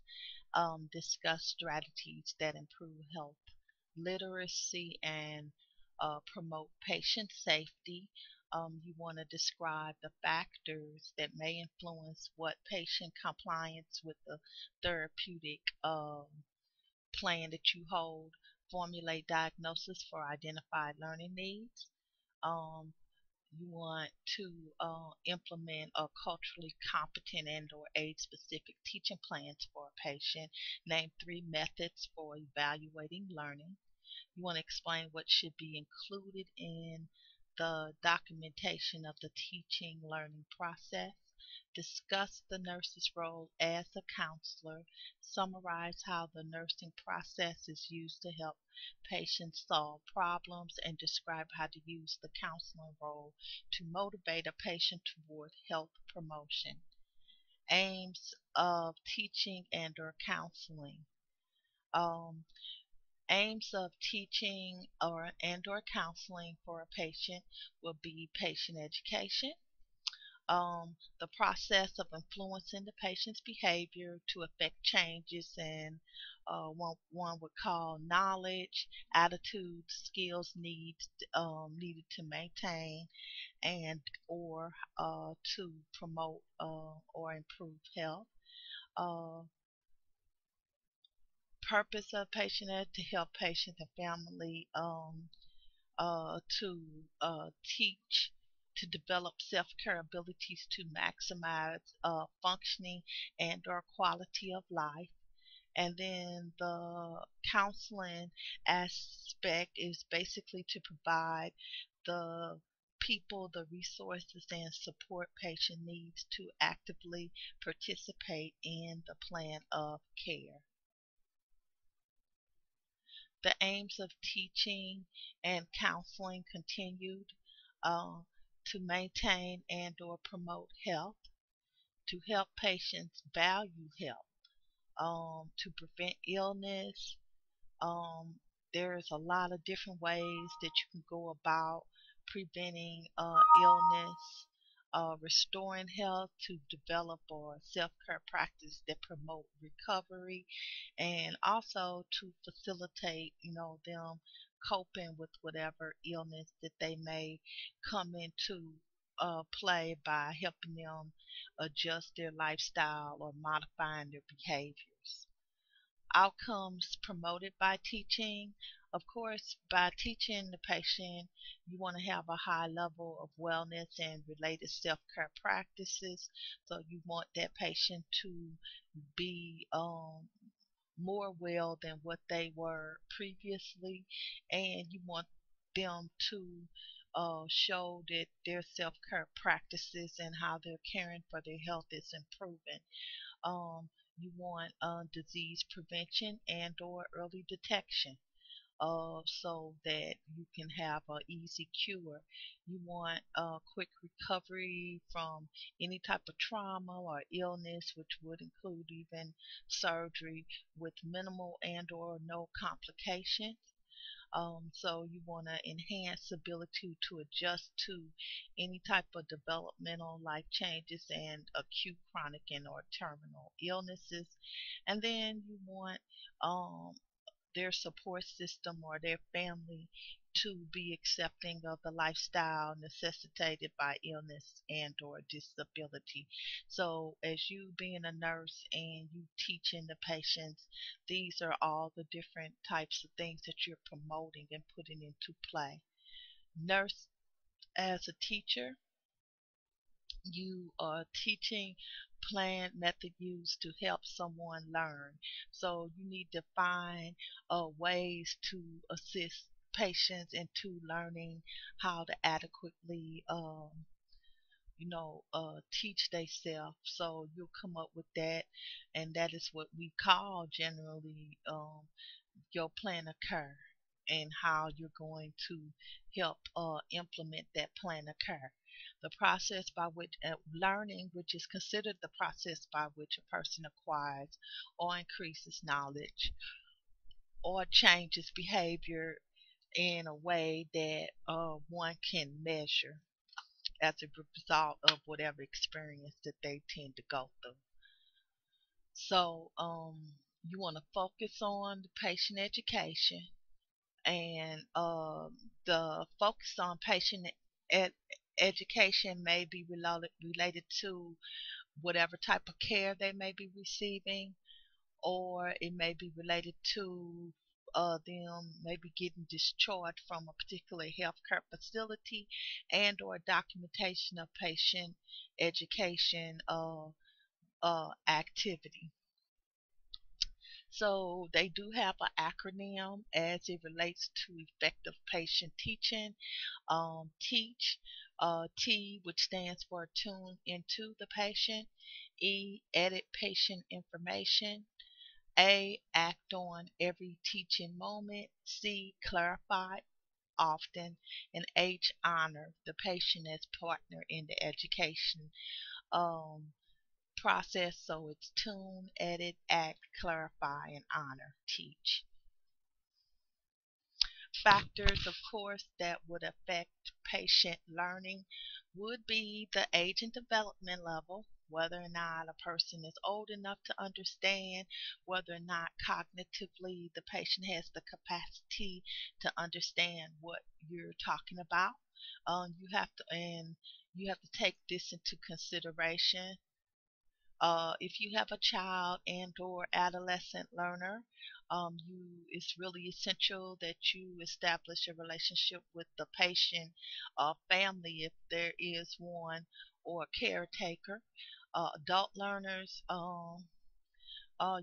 discuss strategies that improve health literacy and promote patient safety. You want to describe the factors that may influence what patient compliance with the therapeutic plan that you hold, formulate diagnosis for identified learning needs. Um, you want to implement a culturally competent and or age specific teaching plans for a patient. Name 3 methods for evaluating learning. You want to explain what should be included in the documentation of the teaching learning process. Discuss the nurse's role as a counselor. Summarize how the nursing process is used to help patients solve problems and describe how to use the counseling role to motivate a patient toward health promotion. Aims of teaching and or counseling. Um, Aims of teaching or and or counseling for a patient will be patient education, the process of influencing the patient's behavior to affect changes in one would call knowledge, attitudes, skills needed to maintain and or to promote or improve health. Uh, Purpose of patient ed to help patients and family to teach to develop self-care abilities to maximize functioning and or quality of life. And then the counseling aspect is basically to provide the people the resources and support patient needs to actively participate in the plan of care. The aims of teaching and counseling continued uh, to maintain and or promote health, to help patients value health, to prevent illness. Um, there's a lot of different ways that you can go about preventing illness, restoring health, to develop or self-care practice that promote recovery, and also to facilitate, them coping with whatever illness that they may come into play by helping them adjust their lifestyle or modifying their behaviors. Outcomes promoted by teaching. Of course, by teaching the patient, you want to have a high level of wellness and related self care practices. So, you want that patient to be more well than what they were previously, and you want them to show that their self care practices and how they're caring for their health is improving. um, you want disease prevention and or early detection, so that you can have an easy cure. You want a quick recovery from any type of trauma or illness, which would include even surgery with minimal and or no complications. So you want to enhance ability to adjust to any type of developmental life changes and acute, chronic, and or terminal illnesses. And then you want um, their support system or their family to be accepting of the lifestyle necessitated by illness and or disability. So as you being a nurse and you teaching the patients, these are all the different types of things that you're promoting and putting into play. Nurse, as a teacher, you are teaching plan method used to help someone learn. So you need to find ways to assist patients into learning how to adequately teach themselves. So you'll come up with that, and that is what we call generally your plan of care and how you're going to help implement that plan of care. The process by which learning, which is considered the process by which a person acquires or increases knowledge or changes behavior in a way that one can measure as a result of whatever experience that they tend to go through. So you want to focus on the patient education, and the focus on patient ed- education may be related to whatever type of care they may be receiving, or it may be related to them maybe getting discharged from a particular healthcare facility, and or documentation of patient education activity. So they do have an acronym as it relates to effective patient teaching. Teach, T, which stands for tune into the patient. E, edit patient information. A, act on every teaching moment. C, clarify often. And H, honor the patient as partner in the education um, process. So it's tune, edit, act, clarify, and honor, teach. Factors, of course, that would affect patient learning would be the age and development level, whether or not a person is old enough to understand, whether or not cognitively the patient has the capacity to understand what you're talking about. You have to take this into consideration. If you have a child and or adolescent learner, it's really essential that you establish a relationship with the patient family if there is one, or a caretaker. Adult learners,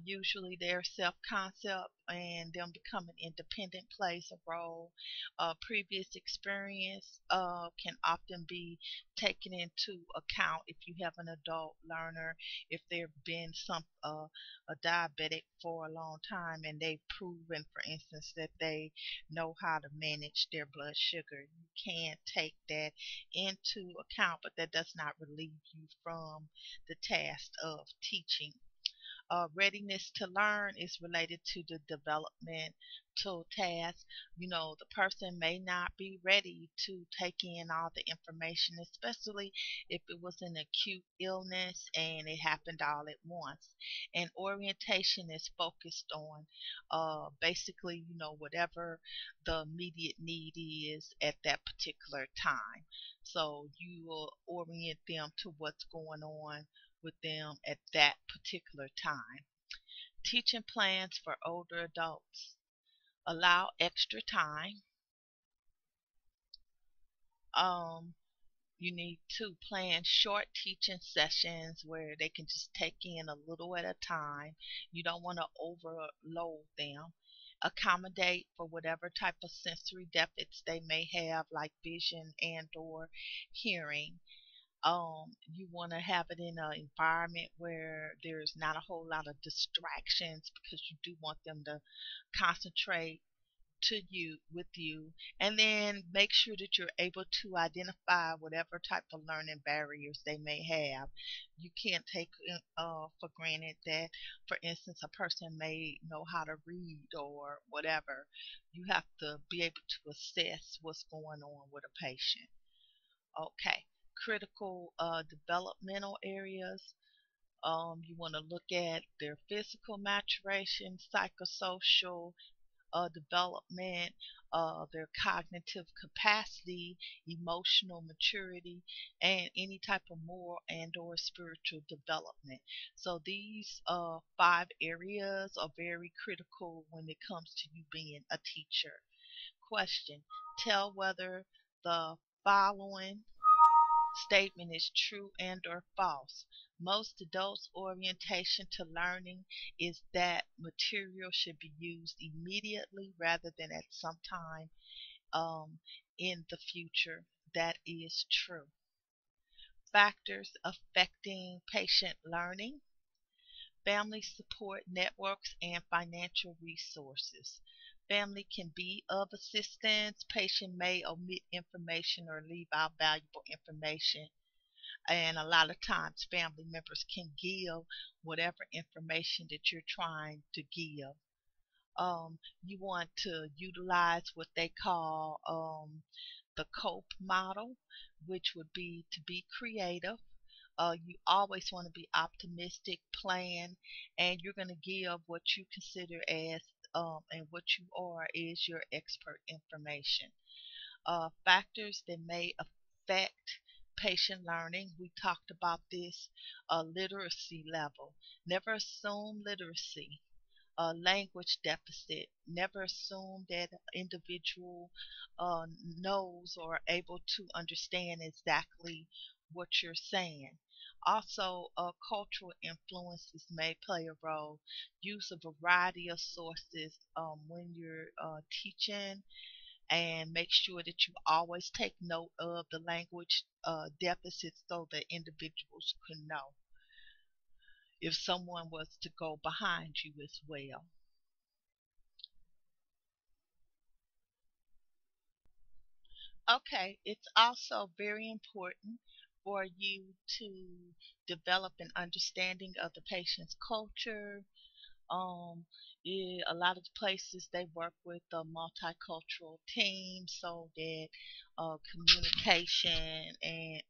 usually their self concept and them becoming independent plays a role. Previous experience can often be taken into account if you have an adult learner, if they've been a diabetic for a long time and they've proven, for instance, that they know how to manage their blood sugar. You can take that into account, but that does not relieve you from the task of teaching. Readiness to learn is related to the development developmental tasks, the person may not be ready to take in all the information, especially if it was an acute illness and it happened all at once. And orientation is focused on basically, whatever the immediate need is at that particular time. So you will orient them to what's going on with them at that particular time. Teaching plans for older adults. Allow extra time. Um, you need to plan short teaching sessions where they can just take in a little at a time. You don't want to overload them. Accommodate for whatever type of sensory deficits they may have, like vision and or hearing. You want to have it in an environment where there's not a whole lot of distractions, because you do want them to concentrate with you, and then make sure that you're able to identify whatever type of learning barriers they may have. You can't take for granted that, for instance, a person may know how to read or whatever. You have to be able to assess what's going on with a patient. Okay. Critical developmental areas. You want to look at their physical maturation, psychosocial development, their cognitive capacity, emotional maturity, and any type of moral and or spiritual development. So these 5 areas are very critical when it comes to you being a teacher. Question: tell whether the following statement is true and or false. Most adults' orientation to learning is that material should be used immediately rather than at some time in the future. That is true. Factors affecting patient learning: family support networks and financial resources. Family can be of assistance. Patient may omit information or leave out valuable information, and a lot of times family members can give whatever information that you're trying to give. You want to utilize what they call the COPE model, which would be to be creative. You always want to be optimistic, plan, and you're going to give what you consider as and what you are is your expert information. Factors that may affect patient learning. We talked about this. Literacy level. Never assume literacy. Language deficit. Never assume that an individual knows or able to understand exactly what you're saying. Also, cultural influences may play a role. Use a variety of sources when you're teaching, and make sure that you always take note of the language deficits so that individuals can know if someone was to go behind you as well. Okay, it's also very important for you to develop an understanding of the patient's culture. Um, a lot of places they work with a multicultural team so that communication and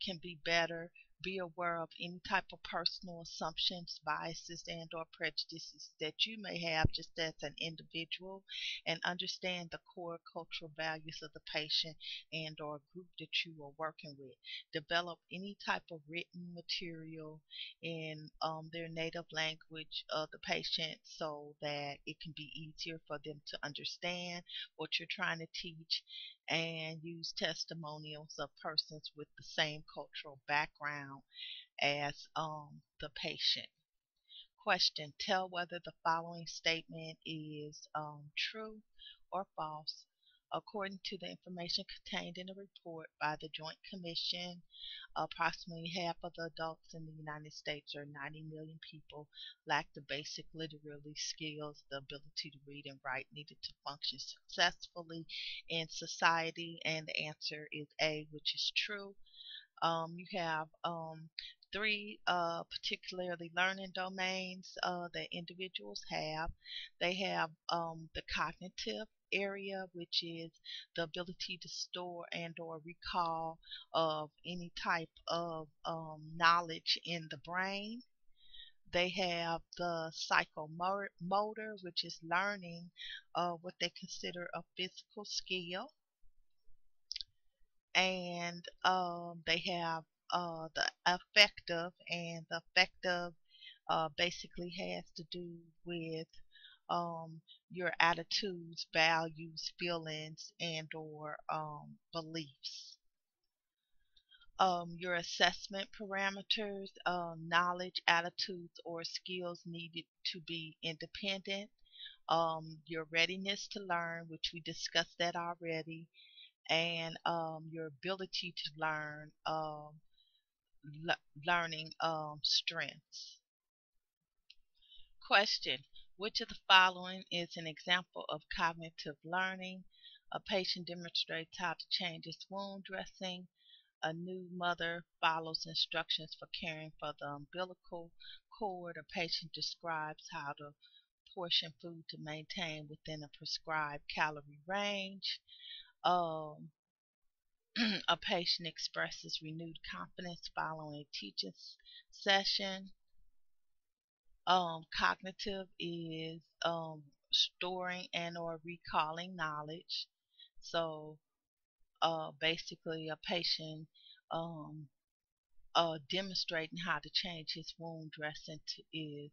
can be better. Be aware of any type of personal assumptions, biases, and or prejudices that you may have just as an individual, and understand the core cultural values of the patient and or group that you are working with. Develop any type of written material in their native language of the patient so that it can be easier for them to understand what you're trying to teach, and use testimonials of persons with the same cultural background as the patient. Question: tell whether the following statement is true or false. According to the information contained in the report by the Joint Commission, approximately half of the adults in the United States, or 90 million people, lack the basic literary skills, the ability to read and write needed to function successfully in society. And the answer is A, which is true. You have three particularly learning domains that individuals have. They have the cognitive area, which is the ability to store and or recall of any type of knowledge in the brain. They have the psychomotor, which is learning what they consider a physical skill. And they have the affective, and the affective basically has to do with your attitudes, values, feelings, and or beliefs. Your assessment parameters, knowledge, attitudes, or skills needed to be independent. Your readiness to learn, which we discussed that already, and your ability to learn, learning strengths. Question: which of the following is an example of cognitive learning? A patient demonstrates how to change its wound dressing. A new mother follows instructions for caring for the umbilical cord. A patient describes how to portion food to maintain within a prescribed calorie range. Um, a patient expresses renewed confidence following a teaching session. Cognitive is storing and or recalling knowledge. So basically a patient um, demonstrating how to change his wound dressing is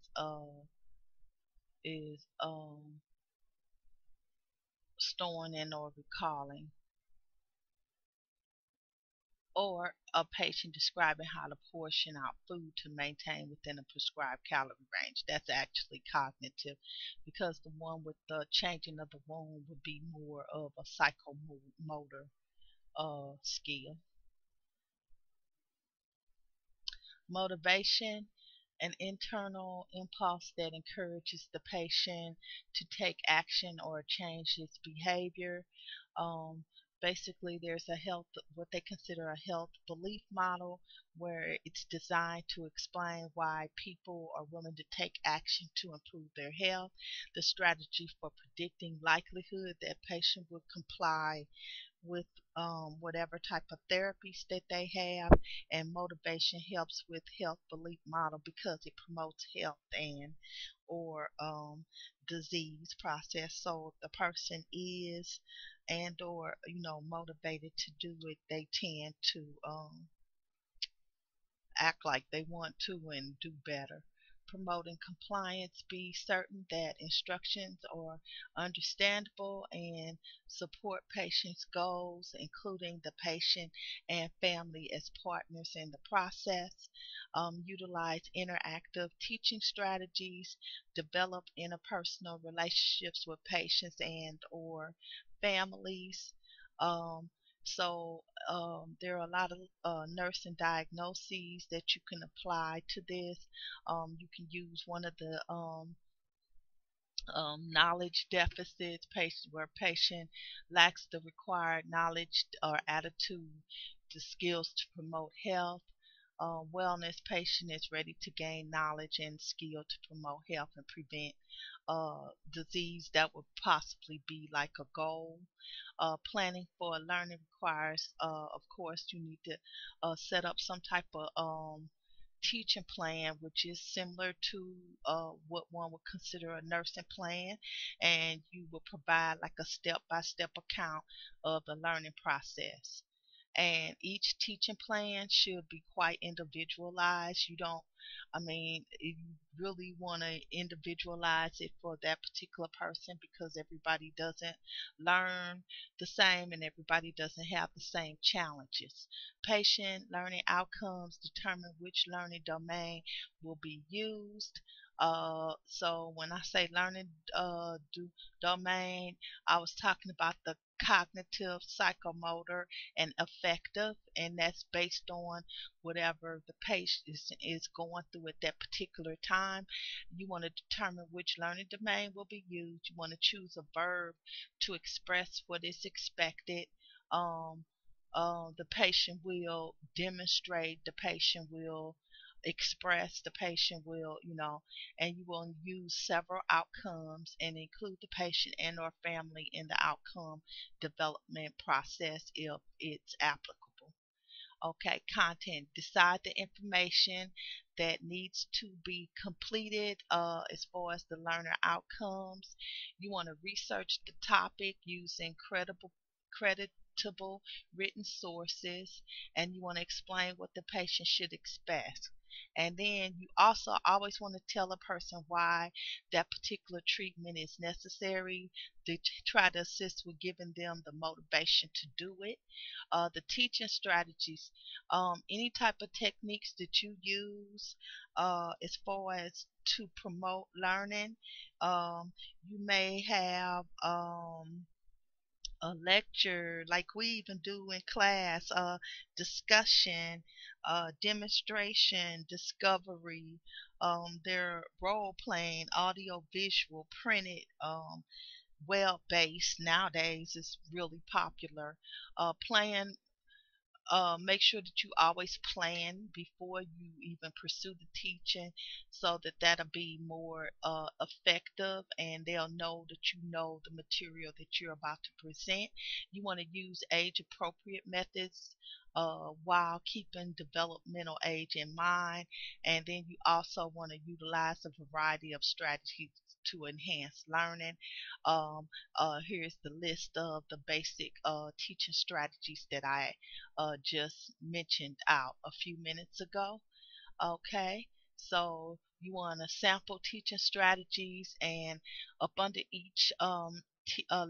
storing and or recalling. Or a patient describing how to portion out food to maintain within a prescribed calorie range. That's actually cognitive, because the one with the changing of the wound would be more of a psychomotor skill. Motivation: an internal impulse that encourages the patient to take action or change his behavior. Um, Basically, there's a health, what they consider a health belief model, where it's designed to explain why people are willing to take action to improve their health. The strategy for predicting likelihood that patient would comply with whatever type of therapies that they have. And motivation helps with health belief model because it promotes health and or disease process. So if the person is and or motivated to do it, they tend to act like they want to and do better. Promoting compliance: be certain that instructions are understandable and support patients' goals, including the patient and family as partners in the process. Utilize interactive teaching strategies. Develop interpersonal relationships with patients and or families. Um, there are a lot of nursing diagnoses that you can apply to this. You can use one of the knowledge deficits, where patient lacks the required knowledge or attitude, the skills to promote health. Wellness: patient is ready to gain knowledge and skill to promote health and prevent disease. That would possibly be like a goal. Planning for learning requires, of course, you need to set up some type of teaching plan, which is similar to what one would consider a nursing plan, and you will provide like a step-by-step account of the learning process. And each teaching plan should be quite individualized. You don't, I mean, you really want to individualize it for that particular person, because everybody doesn't learn the same and everybody doesn't have the same challenges. Patient learning outcomes determine which learning domain will be used. So when I say learning domain, I was talking about the cognitive, psychomotor, and affective, and that's based on whatever the patient is going through at that particular time. You want to determine which learning domain will be used. You want to choose a verb to express what is expected. The patient will demonstrate, the patient will express, the patient will, and you will use several outcomes and include the patient and or family in the outcome development process if it's applicable. Okay, content. Decide the information that needs to be completed as far as the learner outcomes. You want to research the topic using creditable written sources, and you want to explain what the patient should expect. And then you also always want to tell a person why that particular treatment is necessary to try to assist with giving them the motivation to do it. The teaching strategies, any type of techniques that you use as far as to promote learning. You may have a lecture like we even do in class, discussion, demonstration, discovery. Their role playing, audio, visual, printed, web based nowadays is really popular. Playing Make sure that you always plan before you even pursue the teaching so that that'll be more effective and they'll know that you know the material that you're about to present. You want to use age appropriate methods while keeping developmental age in mind, and then you also want to utilize a variety of strategies to enhance learning. Here's the list of the basic teaching strategies that I just mentioned out a few minutes ago. Okay, so you want to sample teaching strategies, and up under each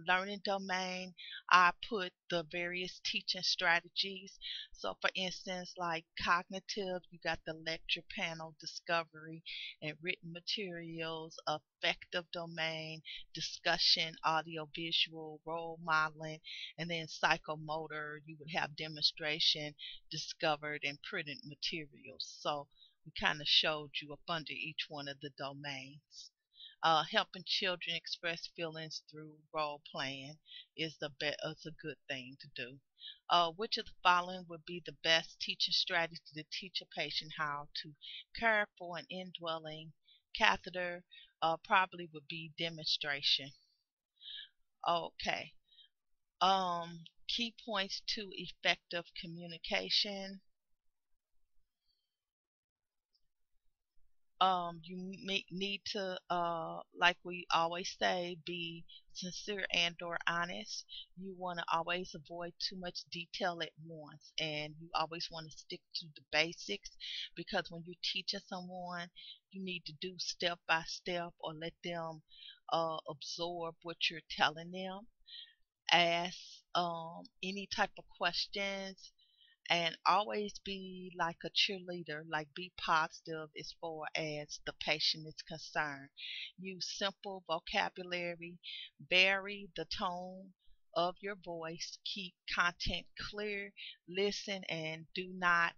learning domain, I put the various teaching strategies. So, for instance, like cognitive, you got the lecture panel, discovery, and written materials, affective domain, discussion, audio, visual, role modeling, and then psychomotor, you would have demonstration, discovered, and printed materials. So, we kind of showed you up under each one of the domains. Helping children express feelings through role playing is a good thing to do. Which of the following would be the best teaching strategy to teach a patient how to care for an indwelling catheter? Probably would be demonstration. Okay. Key points to effective communication. You need to like we always say, be sincere and or honest. You want to always avoid too much detail at once, and you always want to stick to the basics, because when you're teaching someone, you need to do step by step or let them absorb what you're telling them. Ask any type of questions, and always be like a cheerleader, like be positive as far as the patient is concerned. Use simple vocabulary, vary the tone of your voice, keep content clear, listen, and do not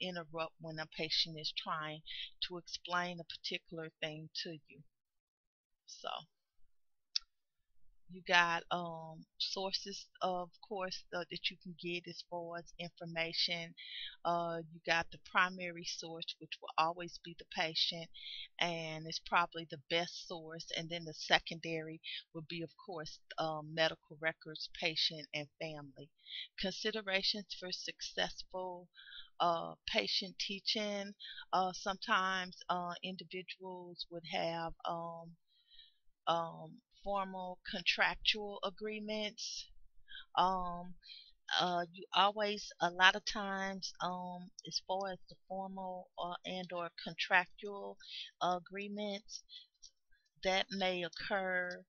interrupt when a patient is trying to explain a particular thing to you. So you got sources, of course, that you can get as far as information. You got the primary source, which will always be the patient, and it's probably the best source. And then the secondary would be, of course, medical records, patient, and family. Considerations for successful patient teaching. Sometimes individuals would have formal contractual agreements. Um, you always, a lot of times, as far as the formal and or contractual agreements, that may occur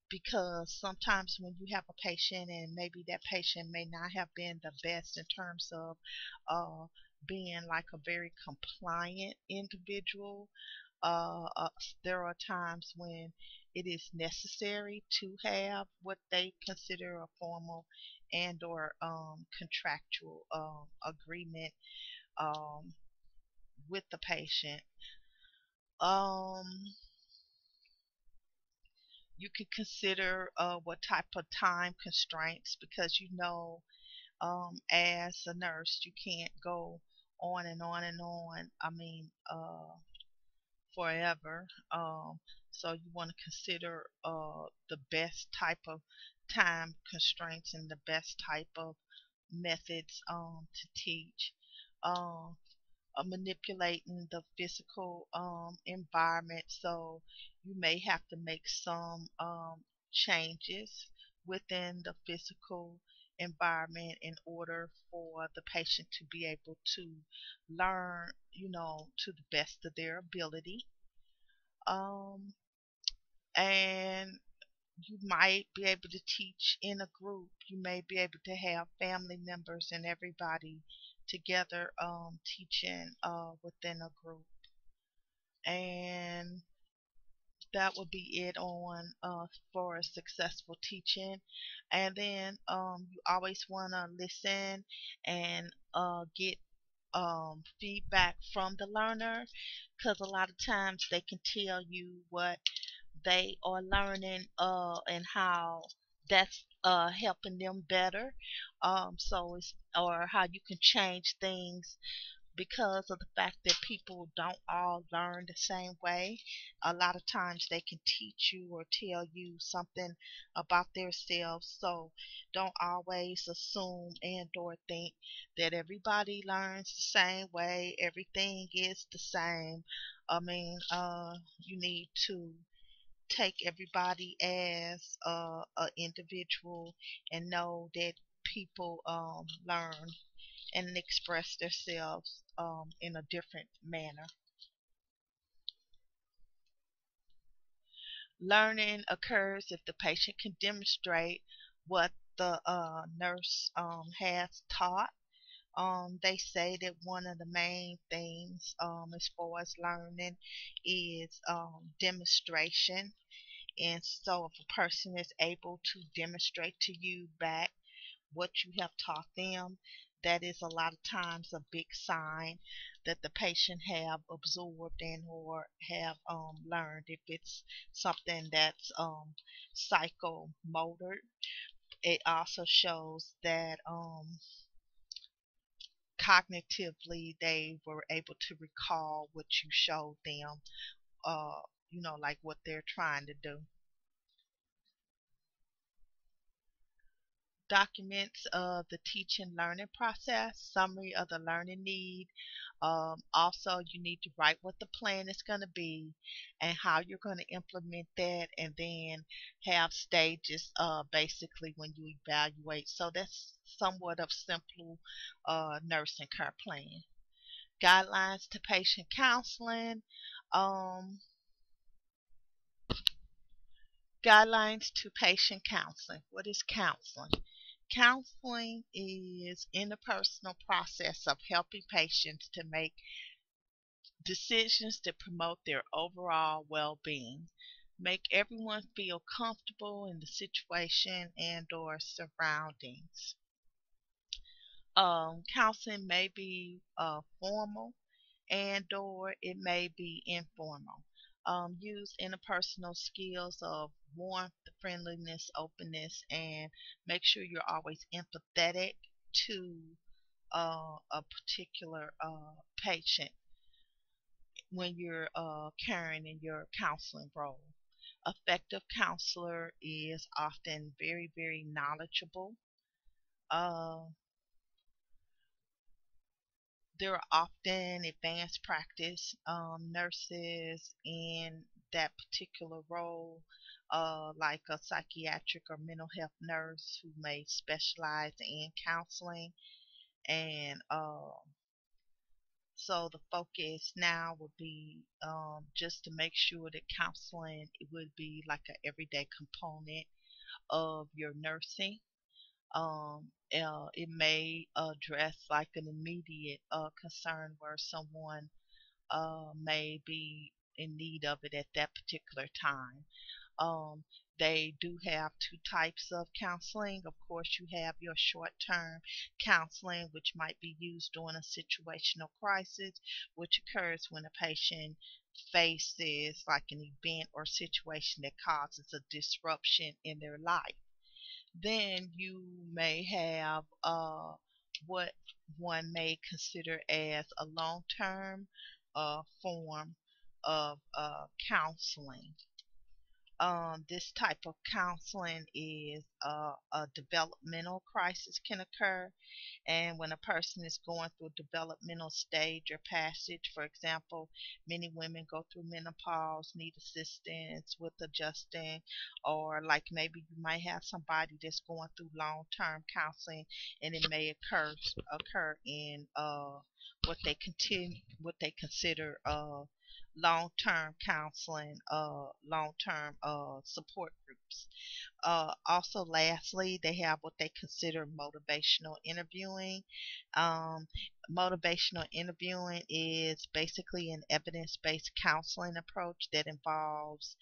because sometimes when you have a patient and maybe that patient may not have been the best in terms of uh, being like a very compliant individual, uh, there are times when it is necessary to have what they consider a formal and or contractual agreement um, with the patient. Um, you can consider what type of time constraints, because as a nurse you can't go on and on and on. I mean, forever. So you want to consider the best type of time constraints and the best type of methods to teach. Um, Manipulating the physical environment. So you may have to make some changes within the physical environment in order for the patient to be able to learn, to the best of their ability. Um, and you might be able to teach in a group. You may be able to have family members and everybody together teaching within a group. And that would be it on for a successful teaching. And then you always want to listen and get feedback from the learner, because a lot of times they can tell you what they are learning and how that's helping them better. So it's or how you can change things because of the fact that people don't all learn the same way. A lot of times they can teach you or tell you something about themselves. So don't always assume and or think that everybody learns the same way. Everything is the same. I mean, you need to take everybody as a individual and know that people learn and express themselves in a different manner. Learning occurs if the patient can demonstrate what the nurse has taught. They say that one of the main things as far as learning is demonstration. And so, if a person is able to demonstrate to you back what you have taught them, that is a lot of times a big sign that the patient have absorbed and or have learned. If it's something that's psychomotor, it also shows that cognitively they were able to recall what you showed them, uh, like what they're trying to do. Documents of the teaching learning process, summary of the learning need. Also, you need to write what the plan is going to be and how you're going to implement that, and then have stages basically when you evaluate. So that's somewhat of simple nursing care plan. Guidelines to patient counseling. Um, Guidelines to patient counseling. What is counseling? Counseling is interpersonal process of helping patients to make decisions that promote their overall well-being, make everyone feel comfortable in the situation and or surroundings. Counseling may be formal and or it may be informal. Use interpersonal skills of warmth, friendliness, openness, and make sure you're always empathetic to a particular patient when you're caring in your counseling role. Effective counselor is often very, very knowledgeable. Uh, there are often advanced practice nurses in that particular role, like a psychiatric or mental health nurse who may specialize in counseling. And so the focus now would be just to make sure that counseling it would be like an everyday component of your nursing. It may address like an immediate concern where someone may be in need of it at that particular time. Um, they do have two types of counseling. Of course, you have your short term counseling, which might be used during a situational crisis, which occurs when a patient faces like an event or situation that causes a disruption in their life. Then you may have what one may consider as a long-term form of counseling. This type of counseling is a developmental crisis can occur, and when a person is going through a developmental stage or passage. For example, many women go through menopause, need assistance with adjusting, or like maybe you might have somebody that's going through long-term counseling, and it may occur in what they consider long-term counseling, long-term support groups. Also, lastly, they have what they consider motivational interviewing. Um, Motivational interviewing is basically an evidence based counseling approach that involves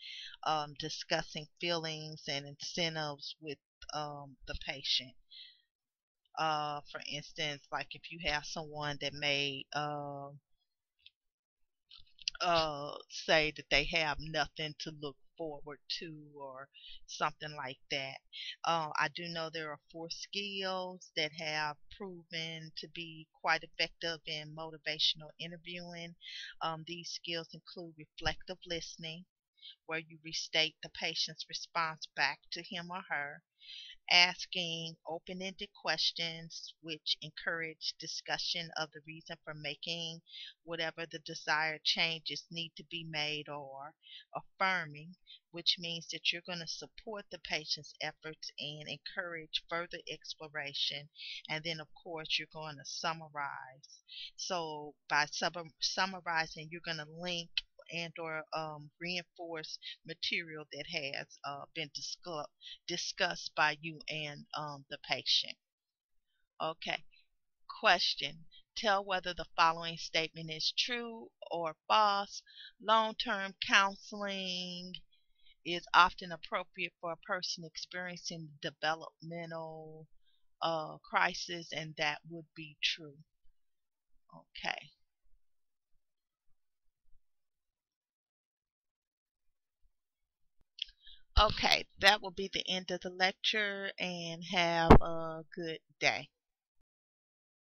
discussing feelings and incentives with the patient. For instance, like if you have someone that may say that they have nothing to look forward to or something like that. I do know there are 4 skills that have proven to be quite effective in motivational interviewing. These skills include reflective listening, where you restate the patient's response back to him or her, asking open ended questions which encourage discussion of the reason for making whatever the desired changes need to be made, or affirming, which means that you're going to support the patient's efforts and encourage further exploration. And then, of course, you're going to summarize. So, by summarizing, you're going to link and or reinforce material that has been discussed by you and the patient. Okay, question. Tell whether the following statement is true or false. Long term counseling is often appropriate for a person experiencing developmental crisis, and that would be true. Okay. Okay, that will be the end of the lecture, and have a good day.